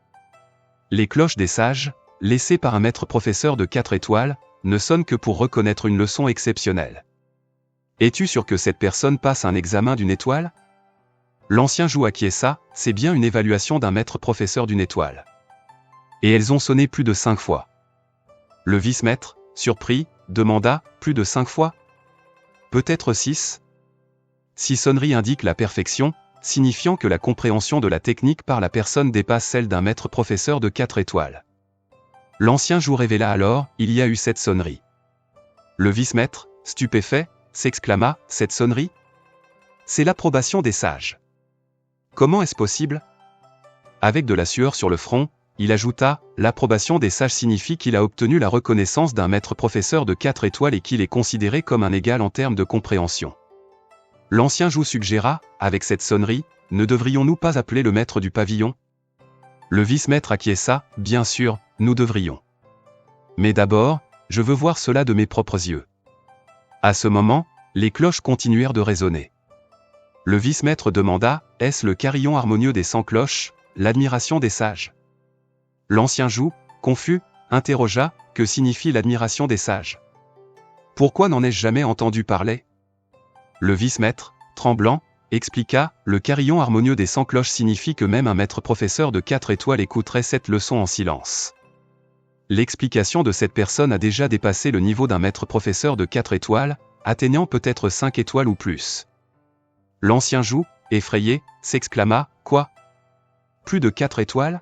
A: Les cloches des sages, laissées par un maître professeur de 4 étoiles, ne sonnent que pour reconnaître une leçon exceptionnelle. Es-tu sûr que cette personne passe un examen d'une étoile? L'ancien joug acquiesça, c'est bien une évaluation d'un maître professeur d'une étoile. Et elles ont sonné plus de 5 fois. Le vice-maître, surpris, demanda, plus de 5 fois? Peut-être 6? 6 sonneries indiquent la perfection, signifiant que la compréhension de la technique par la personne dépasse celle d'un maître professeur de 4 étoiles. L'ancien joug révéla alors, il y a eu 7 sonneries. Le vice-maître, stupéfait, s'exclama, 7 sonneries? C'est l'approbation des sages. Comment est-ce possible? Avec de la sueur sur le front, il ajouta, l'approbation des sages signifie qu'il a obtenu la reconnaissance d'un maître professeur de 4 étoiles et qu'il est considéré comme un égal en termes de compréhension. L'ancien joug suggéra, avec cette sonnerie, ne devrions-nous pas appeler le maître du pavillon? Le vice-maître acquiesça, bien sûr, nous devrions. Mais d'abord, je veux voir cela de mes propres yeux. À ce moment, les cloches continuèrent de résonner. Le vice-maître demanda, est-ce le carillon harmonieux des 100 cloches, l'admiration des sages? L'ancien joug, confus, interrogea, que signifie l'admiration des sages? Pourquoi n'en ai-je jamais entendu parler? Le vice-maître, tremblant, expliqua, le carillon harmonieux des 100 cloches signifie que même un maître professeur de 4 étoiles écouterait cette leçon en silence. L'explication de cette personne a déjà dépassé le niveau d'un maître professeur de 4 étoiles, atteignant peut-être 5 étoiles ou plus. L'ancien joug, effrayé, s'exclama, quoi? Plus de 4 étoiles?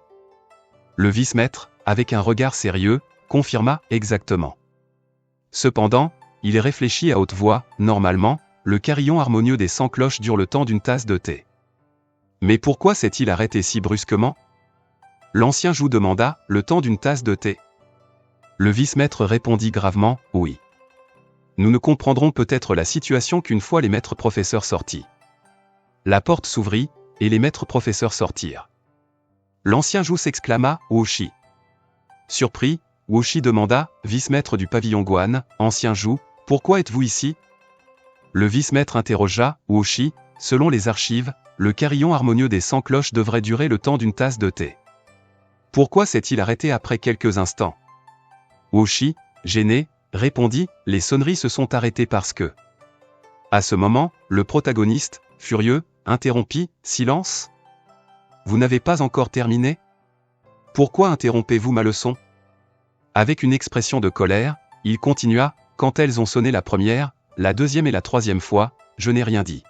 A: Le vice-maître, avec un regard sérieux, confirma, exactement. Cependant, il réfléchit à haute voix, normalement, le carillon harmonieux des 100 cloches dure le temps d'une tasse de thé. Mais pourquoi s'est-il arrêté si brusquement? L'ancien joug demanda, le temps d'une tasse de thé. Le vice-maître répondit gravement, oui. Nous ne comprendrons peut-être la situation qu'une fois les maîtres professeurs sortis. La porte s'ouvrit, et les maîtres professeurs sortirent. L'ancien joug s'exclama, Woshi. Surpris, Woshi demanda, vice-maître du pavillon Guan, ancien joug, pourquoi êtes-vous ici? Le vice-maître interrogea, Woshi, selon les archives, le carillon harmonieux des 100 cloches devrait durer le temps d'une tasse de thé. Pourquoi s'est-il arrêté après quelques instants? Woshi, gêné, répondit, les sonneries se sont arrêtées parce que... À ce moment, le protagoniste, furieux, interrompit, silence? Vous n'avez pas encore terminé? Pourquoi interrompez-vous ma leçon? Avec une expression de colère, il continua, quand elles ont sonné la première, la deuxième et la troisième fois, je n'ai rien dit.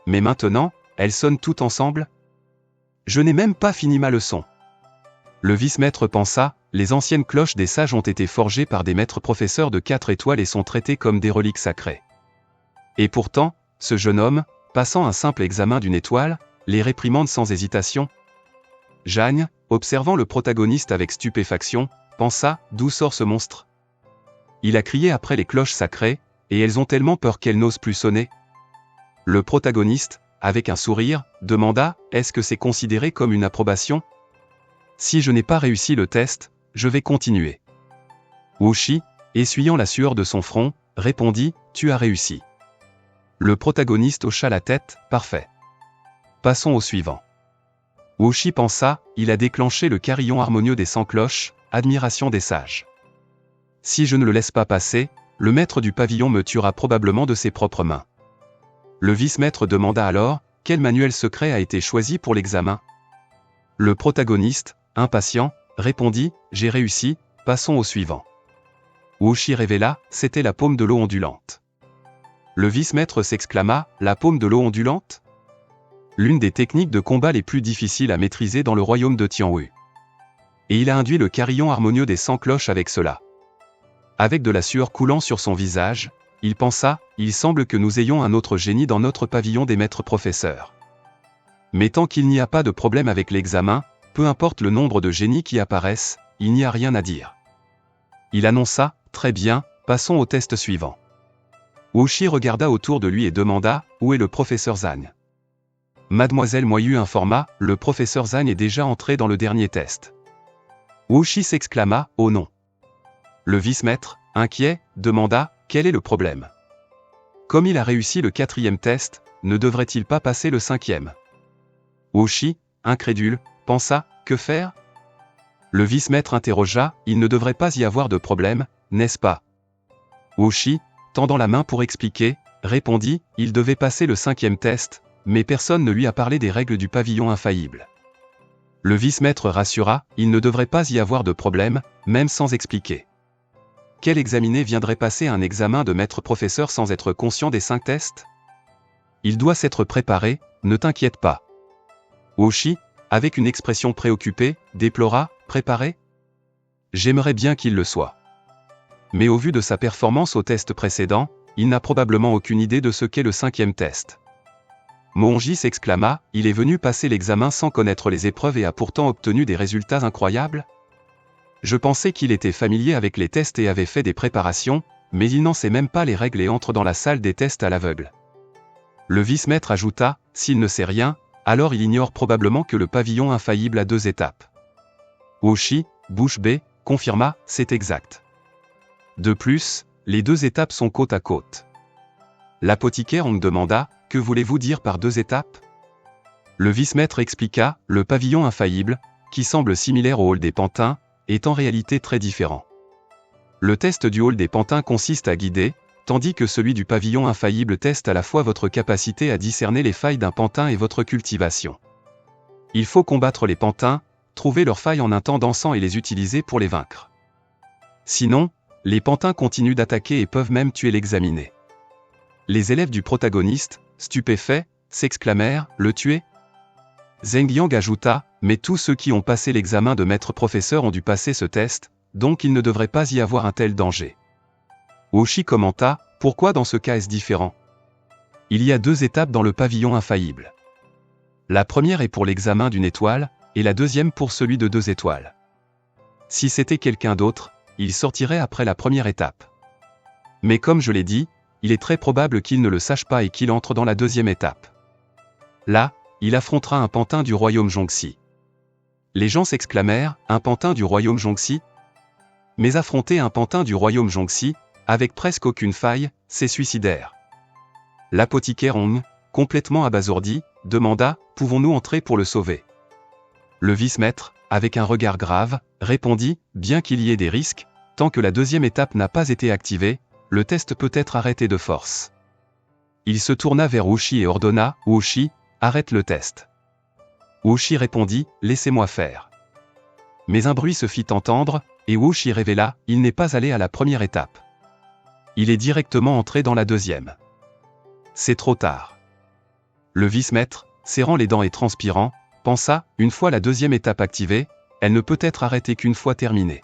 A: Mais maintenant, elles sonnent toutes ensemble? Je n'ai même pas fini ma leçon. Le vice-maître pensa, les anciennes cloches des sages ont été forgées par des maîtres professeurs de 4 étoiles et sont traitées comme des reliques sacrées. Et pourtant, ce jeune homme, passant un simple examen d'une étoile, les réprimande sans hésitation. Jagne, observant le protagoniste avec stupéfaction, pensa, d'où sort ce monstre? Il a crié après les cloches sacrées, et elles ont tellement peur qu'elles n'osent plus sonner. Le protagoniste, avec un sourire, demanda, est-ce que c'est considéré comme une approbation? Si je n'ai pas réussi le test, je vais continuer. Woshi, essuyant la sueur de son front, répondit, tu as réussi. Le protagoniste hocha la tête, parfait. Passons au suivant. Woshi pensa, il a déclenché le carillon harmonieux des 100 cloches, admiration des sages. Si je ne le laisse pas passer, le maître du pavillon me tuera probablement de ses propres mains. Le vice-maître demanda alors, quel manuel secret a été choisi pour l'examen? Le protagoniste, impatient, répondit, j'ai réussi, passons au suivant. Woshi révéla, c'était la paume de l'eau ondulante. Le vice-maître s'exclama, la paume de l'eau ondulante? L'une des techniques de combat les plus difficiles à maîtriser dans le royaume de Tianwu. Et il a induit le carillon harmonieux des 100 cloches avec cela. Avec de la sueur coulant sur son visage, il pensa, il semble que nous ayons un autre génie dans notre pavillon des maîtres professeurs. Mais tant qu'il n'y a pas de problème avec l'examen, peu importe le nombre de génies qui apparaissent, il n'y a rien à dire. Il annonça, très bien, passons au test suivant. Woshi regarda autour de lui et demanda, où est le professeur Zhang? Mademoiselle Moyu informa, le professeur Zhang est déjà entré dans le dernier test. Woshi s'exclama, oh non. Le vice-maître, inquiet, demanda, quel est le problème? Comme il a réussi le 4e test, ne devrait-il pas passer le 5e? Woshi, incrédule, pensa, que faire? Le vice-maître interrogea, il ne devrait pas y avoir de problème, n'est-ce pas? Woshi, tendant la main pour expliquer, répondit, il devait passer le 5e test, mais personne ne lui a parlé des règles du pavillon infaillible. Le vice-maître rassura, il ne devrait pas y avoir de problème, même sans expliquer. Quel examiné viendrait passer un examen de maître professeur sans être conscient des 5 tests? Il doit s'être préparé, ne t'inquiète pas. Woshi, avec une expression préoccupée, déplora, préparé? J'aimerais bien qu'il le soit. Mais au vu de sa performance au test précédent, il n'a probablement aucune idée de ce qu'est le 5e test. Moonji s'exclama, il est venu passer l'examen sans connaître les épreuves et a pourtant obtenu des résultats incroyables? Je pensais qu'il était familier avec les tests et avait fait des préparations, mais il n'en sait même pas les règles et entre dans la salle des tests à l'aveugle. Le vice-maître ajouta, s'il ne sait rien, alors il ignore probablement que le pavillon infaillible a 2 étapes. Woshi, bouche bée, confirma, c'est exact. De plus, les 2 étapes sont côte à côte. L'apothicaire en demanda, que voulez-vous dire par 2 étapes? Le vice-maître expliqua, le pavillon infaillible, qui semble similaire au hall des pantins, est en réalité très différent. Le test du hall des pantins consiste à guider, tandis que celui du pavillon infaillible teste à la fois votre capacité à discerner les failles d'un pantin et votre cultivation. Il faut combattre les pantins, trouver leurs failles en un temps dansant et les utiliser pour les vaincre. Sinon, les pantins continuent d'attaquer et peuvent même tuer l'examiné. Les élèves du protagoniste, stupéfaits, s'exclamèrent, le tuer? Zheng Yang ajouta, mais tous ceux qui ont passé l'examen de maître professeur ont dû passer ce test, donc il ne devrait pas y avoir un tel danger. Woshi commenta, pourquoi dans ce cas est-ce différent? Il y a 2 étapes dans le pavillon infaillible. La première est pour l'examen d'une étoile, et la deuxième pour celui de 2 étoiles. Si c'était quelqu'un d'autre, il sortirait après la première étape. Mais comme je l'ai dit, il est très probable qu'il ne le sache pas et qu'il entre dans la deuxième étape. Là, il affrontera un pantin du royaume Zhongxi. Les gens s'exclamèrent, un pantin du royaume Zhongxi? Mais affronter un pantin du royaume Zhongxi, avec presque aucune faille, c'est suicidaire. L'apothicaire Hong, complètement abasourdi, demanda, pouvons-nous entrer pour le sauver? Le vice-maître, avec un regard grave, répondit, bien qu'il y ait des risques, tant que la deuxième étape n'a pas été activée, le test peut être arrêté de force. Il se tourna vers Woshi et ordonna, Woshi, arrête le test. Woshi répondit, laissez-moi faire. Mais un bruit se fit entendre, et Woshi révéla, il n'est pas allé à la première étape. Il est directement entré dans la deuxième. C'est trop tard. Le vice-maître, serrant les dents et transpirant, pensa, une fois la deuxième étape activée, elle ne peut être arrêtée qu'une fois terminée.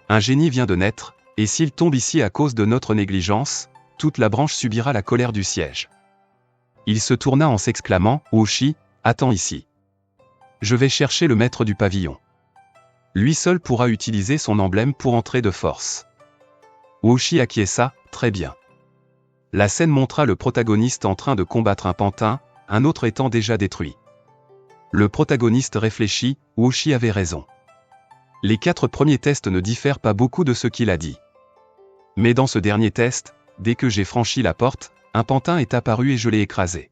A: Un génie vient de naître, et s'il tombe ici à cause de notre négligence, toute la branche subira la colère du siège. Il se tourna en s'exclamant, Woshi, attends ici. Je vais chercher le maître du pavillon. Lui seul pourra utiliser son emblème pour entrer de force. Woshi acquiesça, très bien. La scène montra le protagoniste en train de combattre un pantin, un autre étant déjà détruit. Le protagoniste réfléchit, Woshi avait raison. Les 4 premiers tests ne diffèrent pas beaucoup de ce qu'il a dit. Mais dans ce dernier test, dès que j'ai franchi la porte, un pantin est apparu et je l'ai écrasé.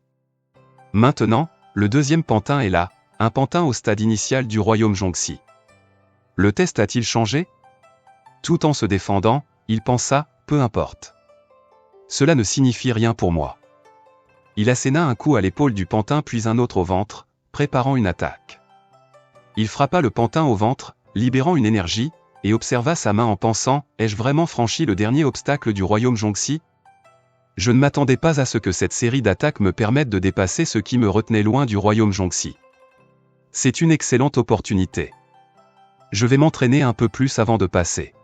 A: Maintenant, le deuxième pantin est là, un pantin au stade initial du royaume Zhongxi. Le test a-t-il changé? Tout en se défendant, il pensa, peu importe. Cela ne signifie rien pour moi. Il asséna un coup à l'épaule du pantin puis un autre au ventre, préparant une attaque. Il frappa le pantin au ventre, libérant une énergie, et observa sa main en pensant, ai-je vraiment franchi le dernier obstacle du royaume Zhongxi? Je ne m'attendais pas à ce que cette série d'attaques me permette de dépasser ce qui me retenait loin du royaume Zhongxi. C'est une excellente opportunité. Je vais m'entraîner un peu plus avant de passer.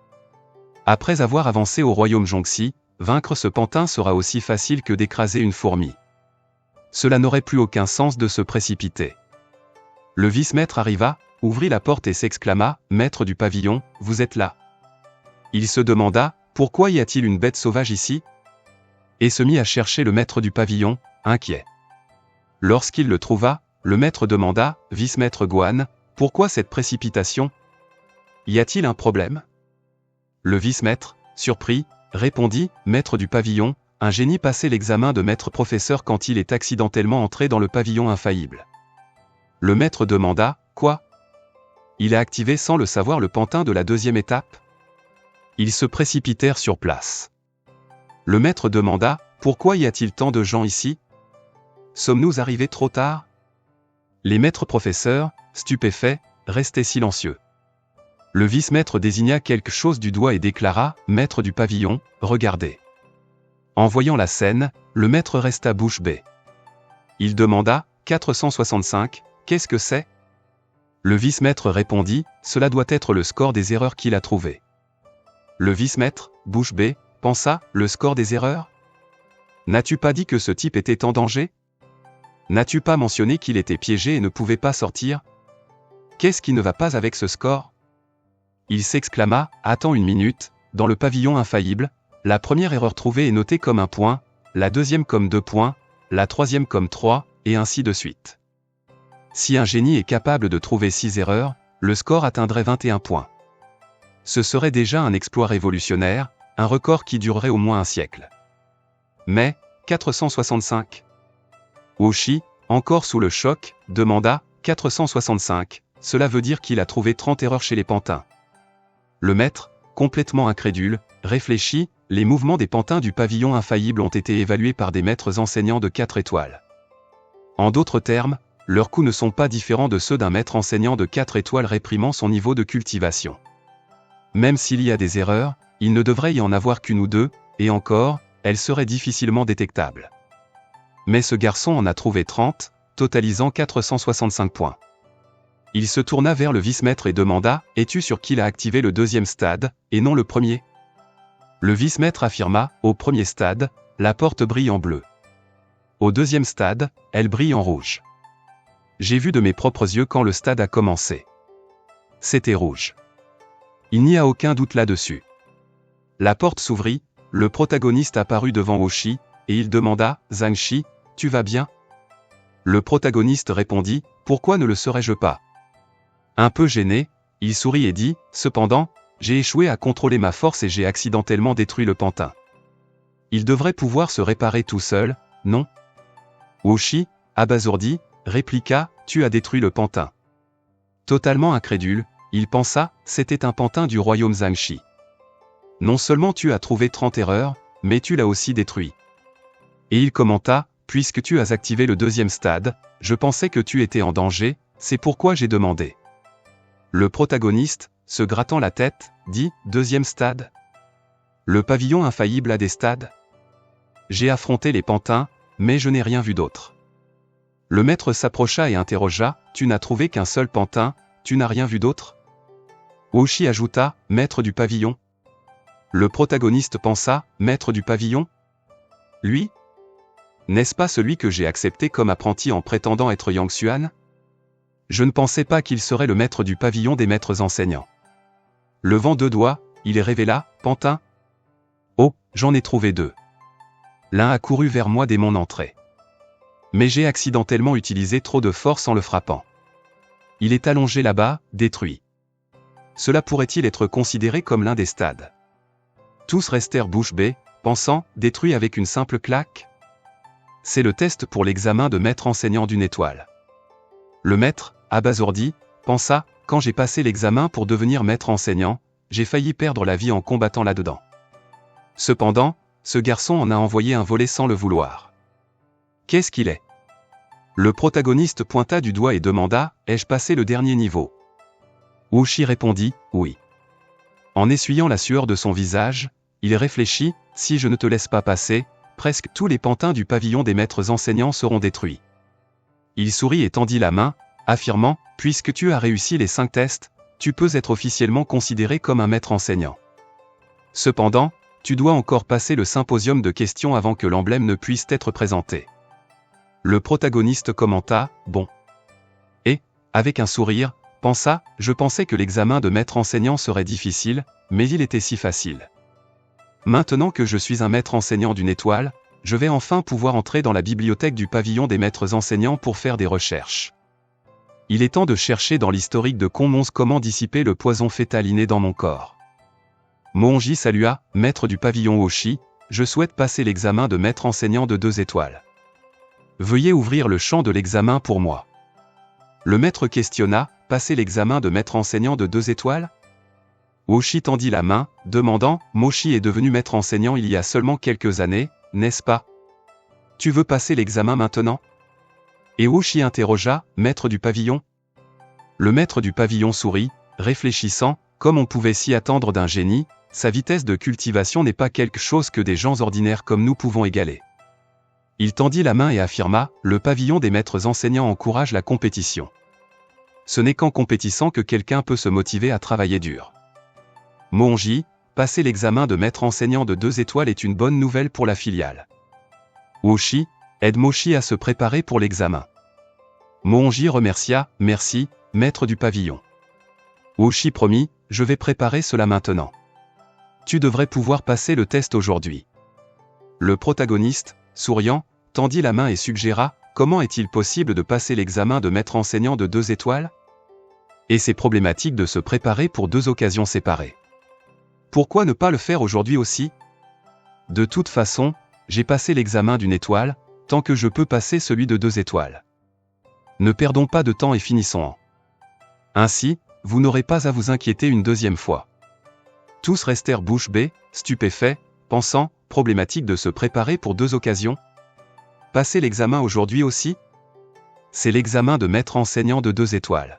A: Après avoir avancé au royaume Zhongxi, vaincre ce pantin sera aussi facile que d'écraser une fourmi. Cela n'aurait plus aucun sens de se précipiter. Le vice-maître arriva, ouvrit la porte et s'exclama, maître du pavillon, vous êtes là. Il se demanda, pourquoi y a-t-il une bête sauvage ici? Et se mit à chercher le maître du pavillon, inquiet. Lorsqu'il le trouva, le maître demanda, vice-maître Guan, pourquoi cette précipitation? Y a-t-il un problème? Le vice-maître, surpris, répondit, maître du pavillon, un génie passait l'examen de maître professeur quand il est accidentellement entré dans le pavillon infaillible. Le maître demanda, quoi? Il a activé sans le savoir le pantin de la deuxième étape? Ils se précipitèrent sur place. Le maître demanda, pourquoi y a-t-il tant de gens ici? Sommes-nous arrivés trop tard? Les maîtres professeurs, stupéfaits, restaient silencieux. Le vice-maître désigna quelque chose du doigt et déclara, maître du pavillon, regardez. En voyant la scène, le maître resta bouche bée. Il demanda, 465, qu'est-ce que c'est? Le vice-maître répondit, cela doit être le score des erreurs qu'il a trouvées. Le vice-maître, bouche bée, pensa, le score des erreurs? N'as-tu pas dit que ce type était en danger? N'as-tu pas mentionné qu'il était piégé et ne pouvait pas sortir? Qu'est-ce qui ne va pas avec ce score? Il s'exclama, attends une minute, dans le pavillon infaillible, la première erreur trouvée est notée comme 1 point, la deuxième comme 2 points, la troisième comme 3, et ainsi de suite. Si un génie est capable de trouver 6 erreurs, le score atteindrait 21 points. Ce serait déjà un exploit révolutionnaire, un record qui durerait au moins un siècle. Mais, 465. Oshi, encore sous le choc, demanda, 465, cela veut dire qu'il a trouvé 30 erreurs chez les pantins. Le maître, complètement incrédule, réfléchit, les mouvements des pantins du pavillon infaillible ont été évalués par des maîtres enseignants de 4 étoiles. En d'autres termes, leurs coups ne sont pas différents de ceux d'un maître enseignant de 4 étoiles réprimant son niveau de cultivation. Même s'il y a des erreurs, il ne devrait y en avoir qu'une ou deux, et encore, elles seraient difficilement détectables. Mais ce garçon en a trouvé 30, totalisant 465 points. Il se tourna vers le vice-maître et demanda, « Es-tu sûr qu'il a activé le deuxième stade, et non le premier ?» Le vice-maître affirma, « Au premier stade, la porte brille en bleu. Au deuxième stade, elle brille en rouge. J'ai vu de mes propres yeux quand le stade a commencé. C'était rouge. Il n'y a aucun doute là-dessus. » La porte s'ouvrit, le protagoniste apparut devant Oshi, et il demanda, « Zhangxi, tu vas bien ?» Le protagoniste répondit, « Pourquoi ne le serais-je pas ?» Un peu gêné, il sourit et dit, « Cependant, j'ai échoué à contrôler ma force et j'ai accidentellement détruit le pantin. Il devrait pouvoir se réparer tout seul, non ?» Oshi, abasourdi, répliqua, « Tu as détruit le pantin. » Totalement incrédule, il pensa, c'était un pantin du royaume Zhangxi. Non seulement tu as trouvé 30 erreurs, mais tu l'as aussi détruit. Et il commenta, puisque tu as activé le deuxième stade, je pensais que tu étais en danger, c'est pourquoi j'ai demandé. Le protagoniste, se grattant la tête, dit, deuxième stade. Le pavillon infaillible a des stades. J'ai affronté les pantins, mais je n'ai rien vu d'autre. Le maître s'approcha et interrogea, tu n'as trouvé qu'un seul pantin, tu n'as rien vu d'autre? Oshi ajouta, maître du pavillon. Le protagoniste pensa, maître du pavillon? Lui? N'est-ce pas celui que j'ai accepté comme apprenti en prétendant être Yang Xuan? Je ne pensais pas qu'il serait le maître du pavillon des maîtres enseignants. Levant 2 doigts, il révéla, pantin. Oh, j'en ai trouvé 2. L'un a couru vers moi dès mon entrée. Mais j'ai accidentellement utilisé trop de force en le frappant. Il est allongé là-bas, détruit. Cela pourrait-il être considéré comme l'un des stades? Tous restèrent bouche bée, pensant, détruit avec une simple claque? C'est le test pour l'examen de maître enseignant d'une étoile. Le maître, abasourdi, pensa, quand j'ai passé l'examen pour devenir maître enseignant, j'ai failli perdre la vie en combattant là-dedans. Cependant, ce garçon en a envoyé un volet sans le vouloir. Qu'est-ce qu'il est? Le protagoniste pointa du doigt et demanda, ai-je passé le dernier niveau? Oshi répondit, oui. En essuyant la sueur de son visage, il réfléchit, si je ne te laisse pas passer, presque tous les pantins du pavillon des maîtres enseignants seront détruits. Il sourit et tendit la main, affirmant, puisque tu as réussi les 5 tests, tu peux être officiellement considéré comme un maître enseignant. Cependant, tu dois encore passer le symposium de questions avant que l'emblème ne puisse être présenté. Le protagoniste commenta, bon. Et, avec un sourire, pensa, je pensais que l'examen de maître enseignant serait difficile, mais il était si facile. Maintenant que je suis un maître enseignant d'une étoile, je vais enfin pouvoir entrer dans la bibliothèque du pavillon des maîtres enseignants pour faire des recherches. Il est temps de chercher dans l'historique de Conmons comment dissiper le poison fétal inné dans mon corps. Moonji salua, maître du pavillon Oshi, je souhaite passer l'examen de maître enseignant de 2 étoiles. Veuillez ouvrir le champ de l'examen pour moi. Le maître questionna, passer l'examen de maître enseignant de 2 étoiles? Oshi tendit la main, demandant, Moshi est devenu maître enseignant il y a seulement quelques années, n'est-ce pas? Tu veux passer l'examen maintenant? Et Oshi interrogea, maître du pavillon? Le maître du pavillon sourit, réfléchissant, comme on pouvait s'y attendre d'un génie, sa vitesse de cultivation n'est pas quelque chose que des gens ordinaires comme nous pouvons égaler. Il tendit la main et affirma, le pavillon des maîtres enseignants encourage la compétition. Ce n'est qu'en compétissant que quelqu'un peut se motiver à travailler dur. Moonji, passer l'examen de maître enseignant de 2 étoiles est une bonne nouvelle pour la filiale. Oshi, aide Moshi à se préparer pour l'examen. Moonji remercia, merci, maître du pavillon. Hoshi promit, je vais préparer cela maintenant. Tu devrais pouvoir passer le test aujourd'hui. Le protagoniste, souriant, tendit la main et suggéra, comment est-il possible de passer l'examen de maître enseignant de 2 étoiles? Et c'est problématique de se préparer pour 2 occasions séparées. Pourquoi ne pas le faire aujourd'hui aussi? De toute façon, j'ai passé l'examen d'1 étoile, tant que je peux passer celui de 2 étoiles. Ne perdons pas de temps et finissons-en. Ainsi, vous n'aurez pas à vous inquiéter une 2e fois. Tous restèrent bouche bée, stupéfaits, pensant, problématique de se préparer pour 2 occasions. Passer l'examen aujourd'hui aussi? C'est l'examen de maître enseignant de 2 étoiles.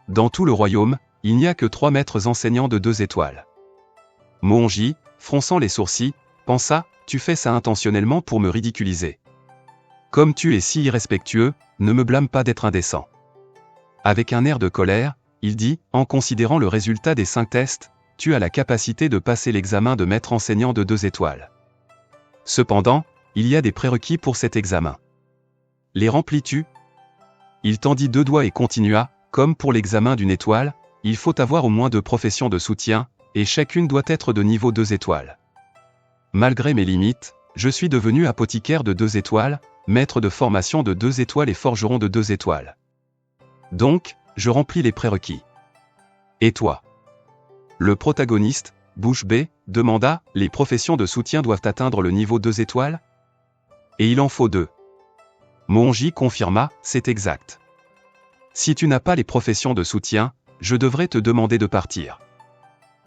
A: Dans tout le royaume, il n'y a que 3 maîtres enseignants de 2 étoiles. Moonji, fronçant les sourcils, pensa, tu fais ça intentionnellement pour me ridiculiser. Comme tu es si irrespectueux, ne me blâme pas d'être indécent. Avec un air de colère, il dit, en considérant le résultat des 5 tests, tu as la capacité de passer l'examen de maître enseignant de 2 étoiles. Cependant, il y a des prérequis pour cet examen. Les remplis-tu? Il tendit 2 doigts et continua, comme pour l'examen d'1 étoile, il faut avoir au moins 2 professions de soutien, et chacune doit être de niveau 2 étoiles. Malgré mes limites, je suis devenu apothicaire de 2 étoiles, maître de formation de 2 étoiles et forgeron de 2 étoiles. Donc, je remplis les prérequis. Et toi? Le protagoniste, bouche bée, demanda, les professions de soutien doivent atteindre le niveau 2 étoiles? Et il en faut 2. Moonji confirma, c'est exact. Si tu n'as pas les professions de soutien, je devrais te demander de partir.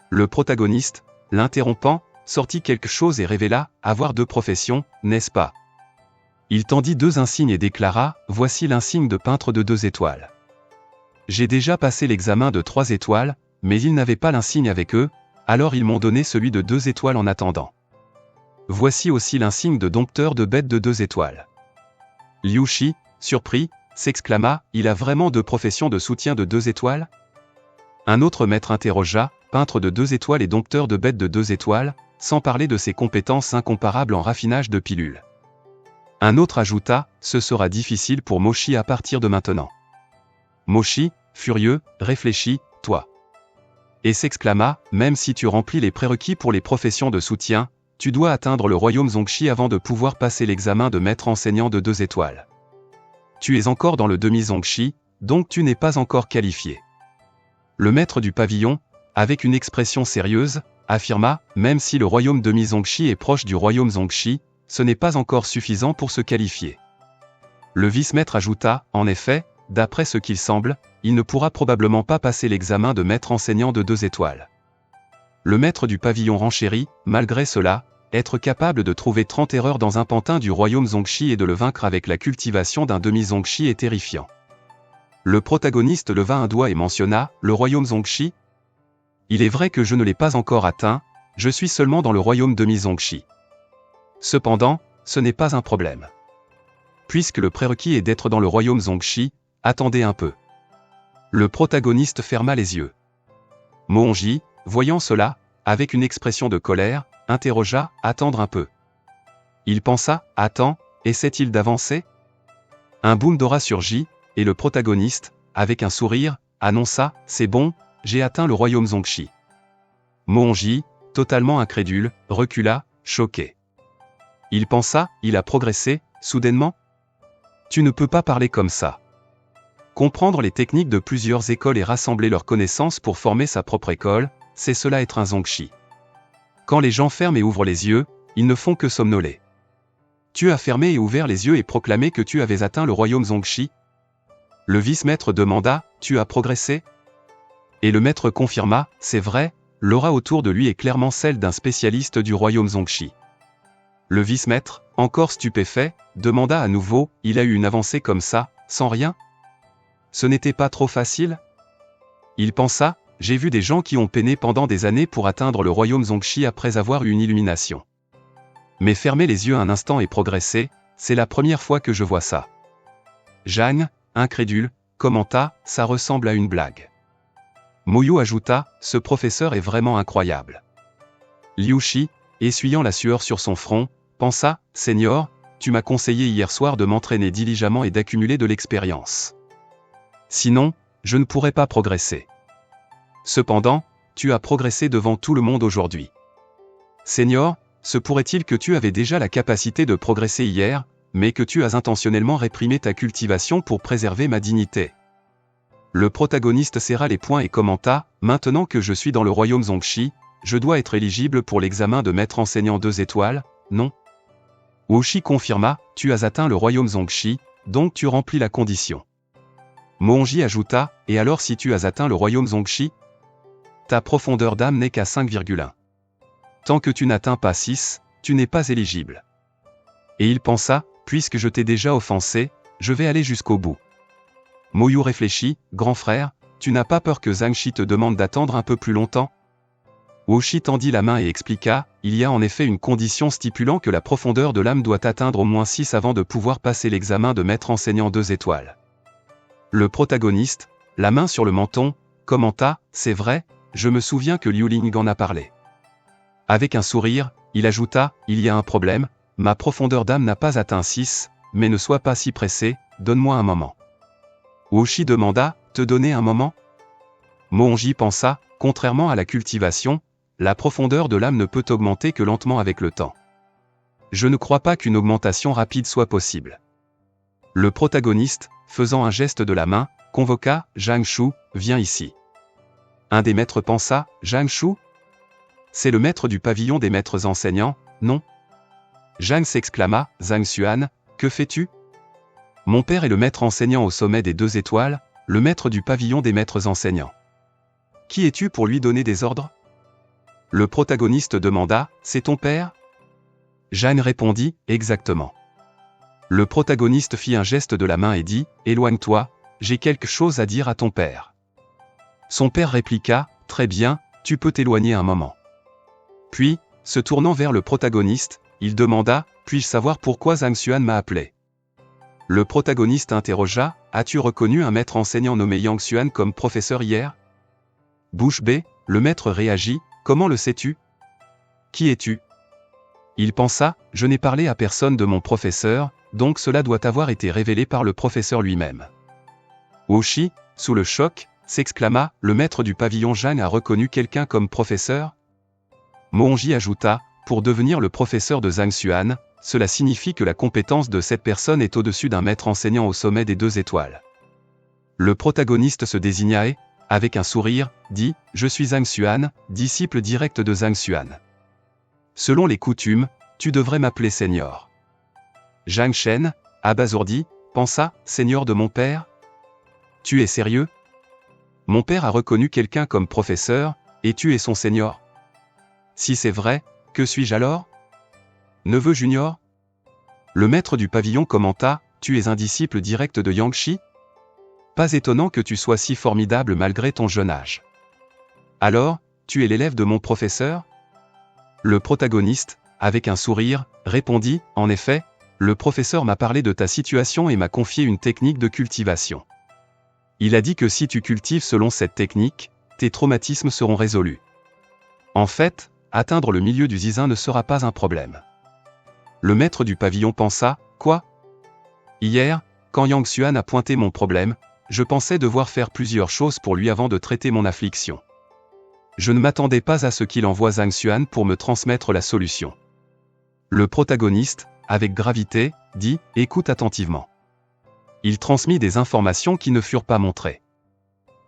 A: Le protagoniste, l'interrompant, sortit quelque chose et révéla, avoir 2 professions, n'est-ce pas? Il tendit 2 insignes et déclara, voici l'insigne de peintre de 2 étoiles. J'ai déjà passé l'examen de 3 étoiles, mais ils n'avaient pas l'insigne avec eux, alors ils m'ont donné celui de 2 étoiles en attendant. Voici aussi l'insigne de dompteur de bêtes de 2 étoiles. Liu Shi, surpris, s'exclama, il a vraiment 2 professions de soutien de 2 étoiles? Un autre maître interrogea, peintre de 2 étoiles et dompteur de bêtes de 2 étoiles, sans parler de ses compétences incomparables en raffinage de pilules. Un autre ajouta, ce sera difficile pour Moshi à partir de maintenant. Moshi, furieux, réfléchit, toi. Et s'exclama, même si tu remplis les prérequis pour les professions de soutien, tu dois atteindre le royaume Zongshi avant de pouvoir passer l'examen de maître enseignant de 2 étoiles. Tu es encore dans le demi-Zongshi, donc tu n'es pas encore qualifié. Le maître du pavillon, avec une expression sérieuse, affirma, même si le royaume demi-Zongshi est proche du royaume Zongshi, ce n'est pas encore suffisant pour se qualifier. Le vice-maître ajouta, en effet, d'après ce qu'il semble, il ne pourra probablement pas passer l'examen de maître enseignant de 2 étoiles. Le maître du pavillon renchérit, malgré cela, être capable de trouver 30 erreurs dans un pantin du royaume Zongshi et de le vaincre avec la cultivation d'un demi-Zongshi est terrifiant. Le protagoniste leva un doigt et mentionna, le royaume Zongshi? Il est vrai que je ne l'ai pas encore atteint, je suis seulement dans le royaume demi-Zongshi. Cependant, ce n'est pas un problème. Puisque le prérequis est d'être dans le royaume Zongshi, attendez un peu. Le protagoniste ferma les yeux. Moonji, voyant cela, avec une expression de colère, interrogea, attendre un peu. Il pensa, attends, essaie-t-il d'avancer? Un boom d'aura surgit, et le protagoniste, avec un sourire, annonça, c'est bon, j'ai atteint le royaume Zongshi. Moonji, totalement incrédule, recula, choqué. Il pensa, il a progressé, soudainement? Tu ne peux pas parler comme ça. Comprendre les techniques de plusieurs écoles et rassembler leurs connaissances pour former sa propre école, c'est cela être un Zongshi. Quand les gens ferment et ouvrent les yeux, ils ne font que somnoler. Tu as fermé et ouvert les yeux et proclamé que tu avais atteint le royaume Zongshi? Le vice-maître demanda, tu as progressé? Et le maître confirma, c'est vrai, l'aura autour de lui est clairement celle d'un spécialiste du royaume Zongshi. Le vice-maître, encore stupéfait, demanda à nouveau, il a eu une avancée comme ça, sans rien? Ce n'était pas trop facile? Il pensa, j'ai vu des gens qui ont peiné pendant des années pour atteindre le royaume Zongshi après avoir eu une illumination. Mais fermer les yeux un instant et progresser, c'est la première fois que je vois ça. Jeanne, incrédule, commenta, ça ressemble à une blague. Moyo ajouta, ce professeur est vraiment incroyable. Liu Shi, essuyant la sueur sur son front, pensa, Seigneur, tu m'as conseillé hier soir de m'entraîner diligemment et d'accumuler de l'expérience. Sinon, je ne pourrais pas progresser. Cependant, tu as progressé devant tout le monde aujourd'hui. Seigneur, se pourrait-il que tu avais déjà la capacité de progresser hier, mais que tu as intentionnellement réprimé ta cultivation pour préserver ma dignité? Le protagoniste serra les poings et commenta, « Maintenant que je suis dans le royaume Zhongxi, je dois être éligible pour l'examen de maître enseignant 2 étoiles, non ?» Wuxi confirma, « Tu as atteint le royaume Zhongxi, donc tu remplis la condition. » Moonji ajouta, « Et alors si tu as atteint le royaume Zhongxi, ta profondeur d'âme n'est qu'à 5,1. Tant que tu n'atteins pas 6, tu n'es pas éligible. » Et il pensa, « Puisque je t'ai déjà offensé, je vais aller jusqu'au bout. » Moyu réfléchit, « Grand frère, tu n'as pas peur que Zhang Shi te demande d'attendre un peu plus longtemps ?» Wuxi tendit la main et expliqua, « Il y a en effet une condition stipulant que la profondeur de l'âme doit atteindre au moins 6 avant de pouvoir passer l'examen de maître enseignant 2 étoiles. » Le protagoniste, la main sur le menton, commenta, « C'est vrai, je me souviens que Liu Ling en a parlé. » Avec un sourire, il ajouta, « Il y a un problème, ma profondeur d'âme n'a pas atteint 6, mais ne sois pas si pressé, donne-moi un moment. » Wuxi demanda, « Te donner un moment ?» Moonji pensa, « Contrairement à la cultivation, la profondeur de l'âme ne peut augmenter que lentement avec le temps. Je ne crois pas qu'une augmentation rapide soit possible. » Le protagoniste, faisant un geste de la main, convoqua, « Zhang Shu, viens ici. » Un des maîtres pensa, « Zhang Shu ? C'est le maître du pavillon des maîtres enseignants, non ?» Zhang s'exclama, « Zhang Xuan, que fais-tu ? » Mon père est le maître enseignant au sommet des 2 étoiles, le maître du pavillon des maîtres enseignants. Qui es-tu pour lui donner des ordres ? Le protagoniste demanda, « C'est ton père ?» Zhang répondit, « Exactement. » Le protagoniste fit un geste de la main et dit, « Éloigne-toi, j'ai quelque chose à dire à ton père. » Son père répliqua, « Très bien, tu peux t'éloigner un moment. » Puis, se tournant vers le protagoniste, il demanda, « Puis-je savoir pourquoi Zhang Xuan m'a appelé ?» Le protagoniste interrogea, « As-tu reconnu un maître enseignant nommé Yang Xuan comme professeur hier ?» Bouche bée, le maître réagit, « Comment le sais-tu ? Qui es-tu » Il pensa, « Je n'ai parlé à personne de mon professeur, donc cela doit avoir été révélé par le professeur lui-même. » Wuxi, sous le choc, s'exclama, « Le maître du pavillon Zhang a reconnu quelqu'un comme professeur ?» Moonji ajouta, « Pour devenir le professeur de Zhang Xuan, cela signifie que la compétence de cette personne est au-dessus d'un maître enseignant au sommet des 2 étoiles. » Le protagoniste se désigna et, avec un sourire, dit, « Je suis Zhang Xuan, disciple direct de Zhang Xuan. Selon les coutumes, tu devrais m'appeler Seigneur. » Zhang Shen, abasourdi, pensa, « Seigneur de mon père ? Tu es sérieux ? Mon père a reconnu quelqu'un comme professeur, et tu es son Seigneur. Si c'est vrai, que suis-je alors ? Neveu junior ? » Le maître du pavillon commenta, « Tu es un disciple direct de Yang Shi ? Pas étonnant que tu sois si formidable malgré ton jeune âge. Alors, tu es l'élève de mon professeur ? » Le protagoniste, avec un sourire, répondit, « En effet, le professeur m'a parlé de ta situation et m'a confié une technique de cultivation. Il a dit que si tu cultives selon cette technique, tes traumatismes seront résolus. En fait, atteindre le milieu du zizin ne sera pas un problème. » Le maître du pavillon pensa, « Quoi ? Hier, quand Yang Xuan a pointé mon problème, je pensais devoir faire plusieurs choses pour lui avant de traiter mon affliction. Je ne m'attendais pas à ce qu'il envoie Zhang Xuan pour me transmettre la solution. » Le protagoniste, avec gravité, dit, « Écoute attentivement. » Il transmit des informations qui ne furent pas montrées.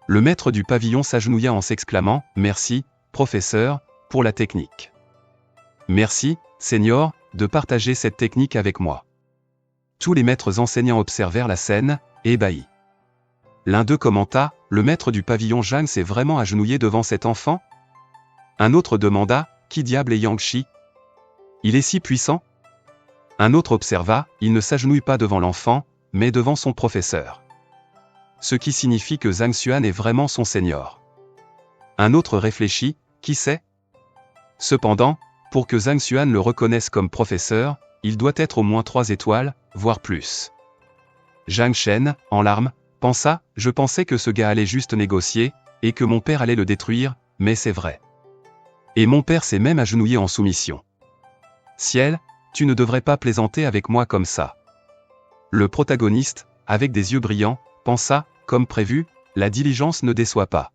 A: Le maître du pavillon s'agenouilla en s'exclamant, « Merci, professeur, pour la technique. Merci, Seigneur, de partager cette technique avec moi. » Tous les maîtres enseignants observèrent la scène, ébahis. L'un d'eux commenta, « Le maître du pavillon Zhang s'est vraiment agenouillé devant cet enfant ?» Un autre demanda, « Qui diable est Yang Shi ? Il est si puissant ?» Un autre observa, « Il ne s'agenouille pas devant l'enfant, mais devant son professeur. » Ce qui signifie que Zhang Xuan est vraiment son seigneur. Un autre réfléchit, « Qui sait ? Cependant, pour que Zhang Xuan le reconnaisse comme professeur, il doit être au moins 3 étoiles, voire plus. » Zhang Shen, en larmes, pensa, « Je pensais que ce gars allait juste négocier, et que mon père allait le détruire, mais c'est vrai. Et mon père s'est même agenouillé en soumission. Ciel, tu ne devrais pas plaisanter avec moi comme ça. Le protagoniste, avec des yeux brillants, pensa, comme prévu, la diligence ne déçoit pas.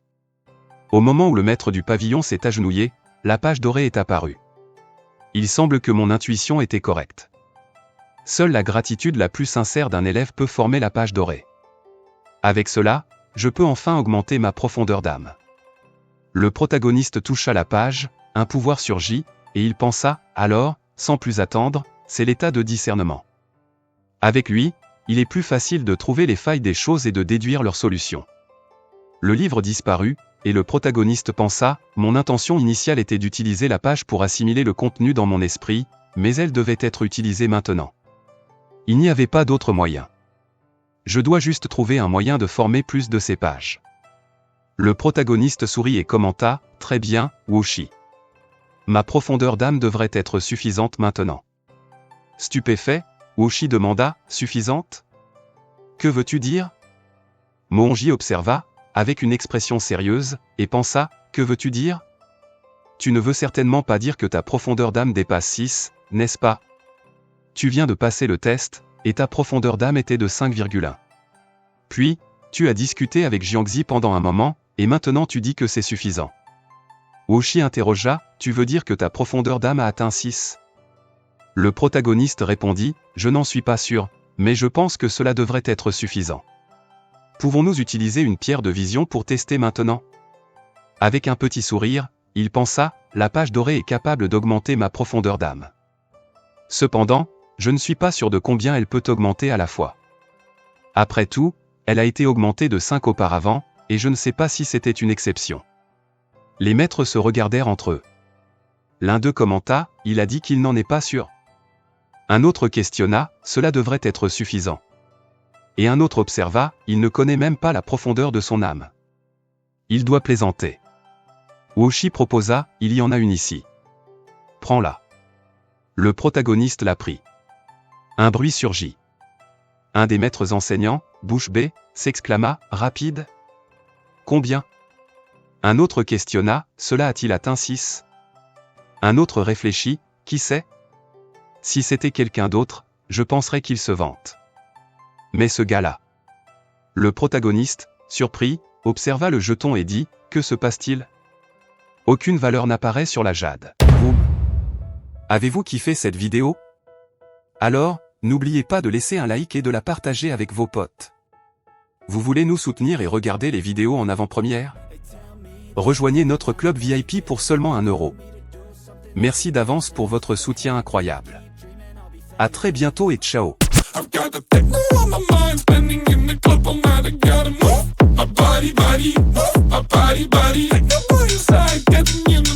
A: Au moment où le maître du pavillon s'est agenouillé, la page dorée est apparue. Il semble que mon intuition était correcte. Seule la gratitude la plus sincère d'un élève peut former la page dorée. Avec cela, je peux enfin augmenter ma profondeur d'âme. Le protagoniste toucha la page, un pouvoir surgit, et il pensa, alors, sans plus attendre, c'est l'état de discernement. Avec lui, il est plus facile de trouver les failles des choses et de déduire leurs solutions. Le livre disparut, et le protagoniste pensa, mon intention initiale était d'utiliser la page pour assimiler le contenu dans mon esprit, mais elle devait être utilisée maintenant. Il n'y avait pas d'autre moyen. Je dois juste trouver un moyen de former plus de ces pages. Le protagoniste sourit et commenta, très bien, Wuxi. Ma profondeur d'âme devrait être suffisante maintenant. Stupéfait, Wuxi demanda, suffisante? Que veux-tu dire? Moonji observa, avec une expression sérieuse, et pensa, que veux-tu dire? Tu ne veux certainement pas dire que ta profondeur d'âme dépasse 6, n'est-ce pas? Tu viens de passer le test, et ta profondeur d'âme était de 5,1. Puis, tu as discuté avec Jiangzi pendant un moment, et maintenant tu dis que c'est suffisant. Wuxi interrogea, tu veux dire que ta profondeur d'âme a atteint 6? Le protagoniste répondit, je n'en suis pas sûr, mais je pense que cela devrait être suffisant. Pouvons-nous utiliser une pierre de vision pour tester maintenant? Avec un petit sourire, il pensa, la page dorée est capable d'augmenter ma profondeur d'âme. Cependant, je ne suis pas sûr de combien elle peut augmenter à la fois. Après tout, elle a été augmentée de 5 auparavant, et je ne sais pas si c'était une exception. Les maîtres se regardèrent entre eux. L'un d'eux commenta, il a dit qu'il n'en est pas sûr. Un autre questionna, cela devrait être suffisant. Et un autre observa, il ne connaît même pas la profondeur de son âme. Il doit plaisanter. Wuxi proposa, il y en a une ici. Prends-la. Le protagoniste la prit. Un bruit surgit. Un des maîtres enseignants, bouche bée, s'exclama, rapide. Combien? Un autre questionna, cela a-t-il atteint 6? Un autre réfléchit, qui sait? Si c'était quelqu'un d'autre, je penserais qu'il se vante. Mais ce gars-là. Le protagoniste, surpris, observa le jeton et dit, que se passe-t-il? Aucune valeur n'apparaît sur la jade. Boum. Avez-vous kiffé cette vidéo? Alors, n'oubliez pas de laisser un like et de la partager avec vos potes. Vous voulez nous soutenir et regarder les vidéos en avant-première? Rejoignez notre club VIP pour seulement 1 €. Merci d'avance pour votre soutien incroyable. À très bientôt et ciao.
B: I've got the techno on my mind, spending in the club all night. I gotta move my body, move my body. Techno by your side, getting in the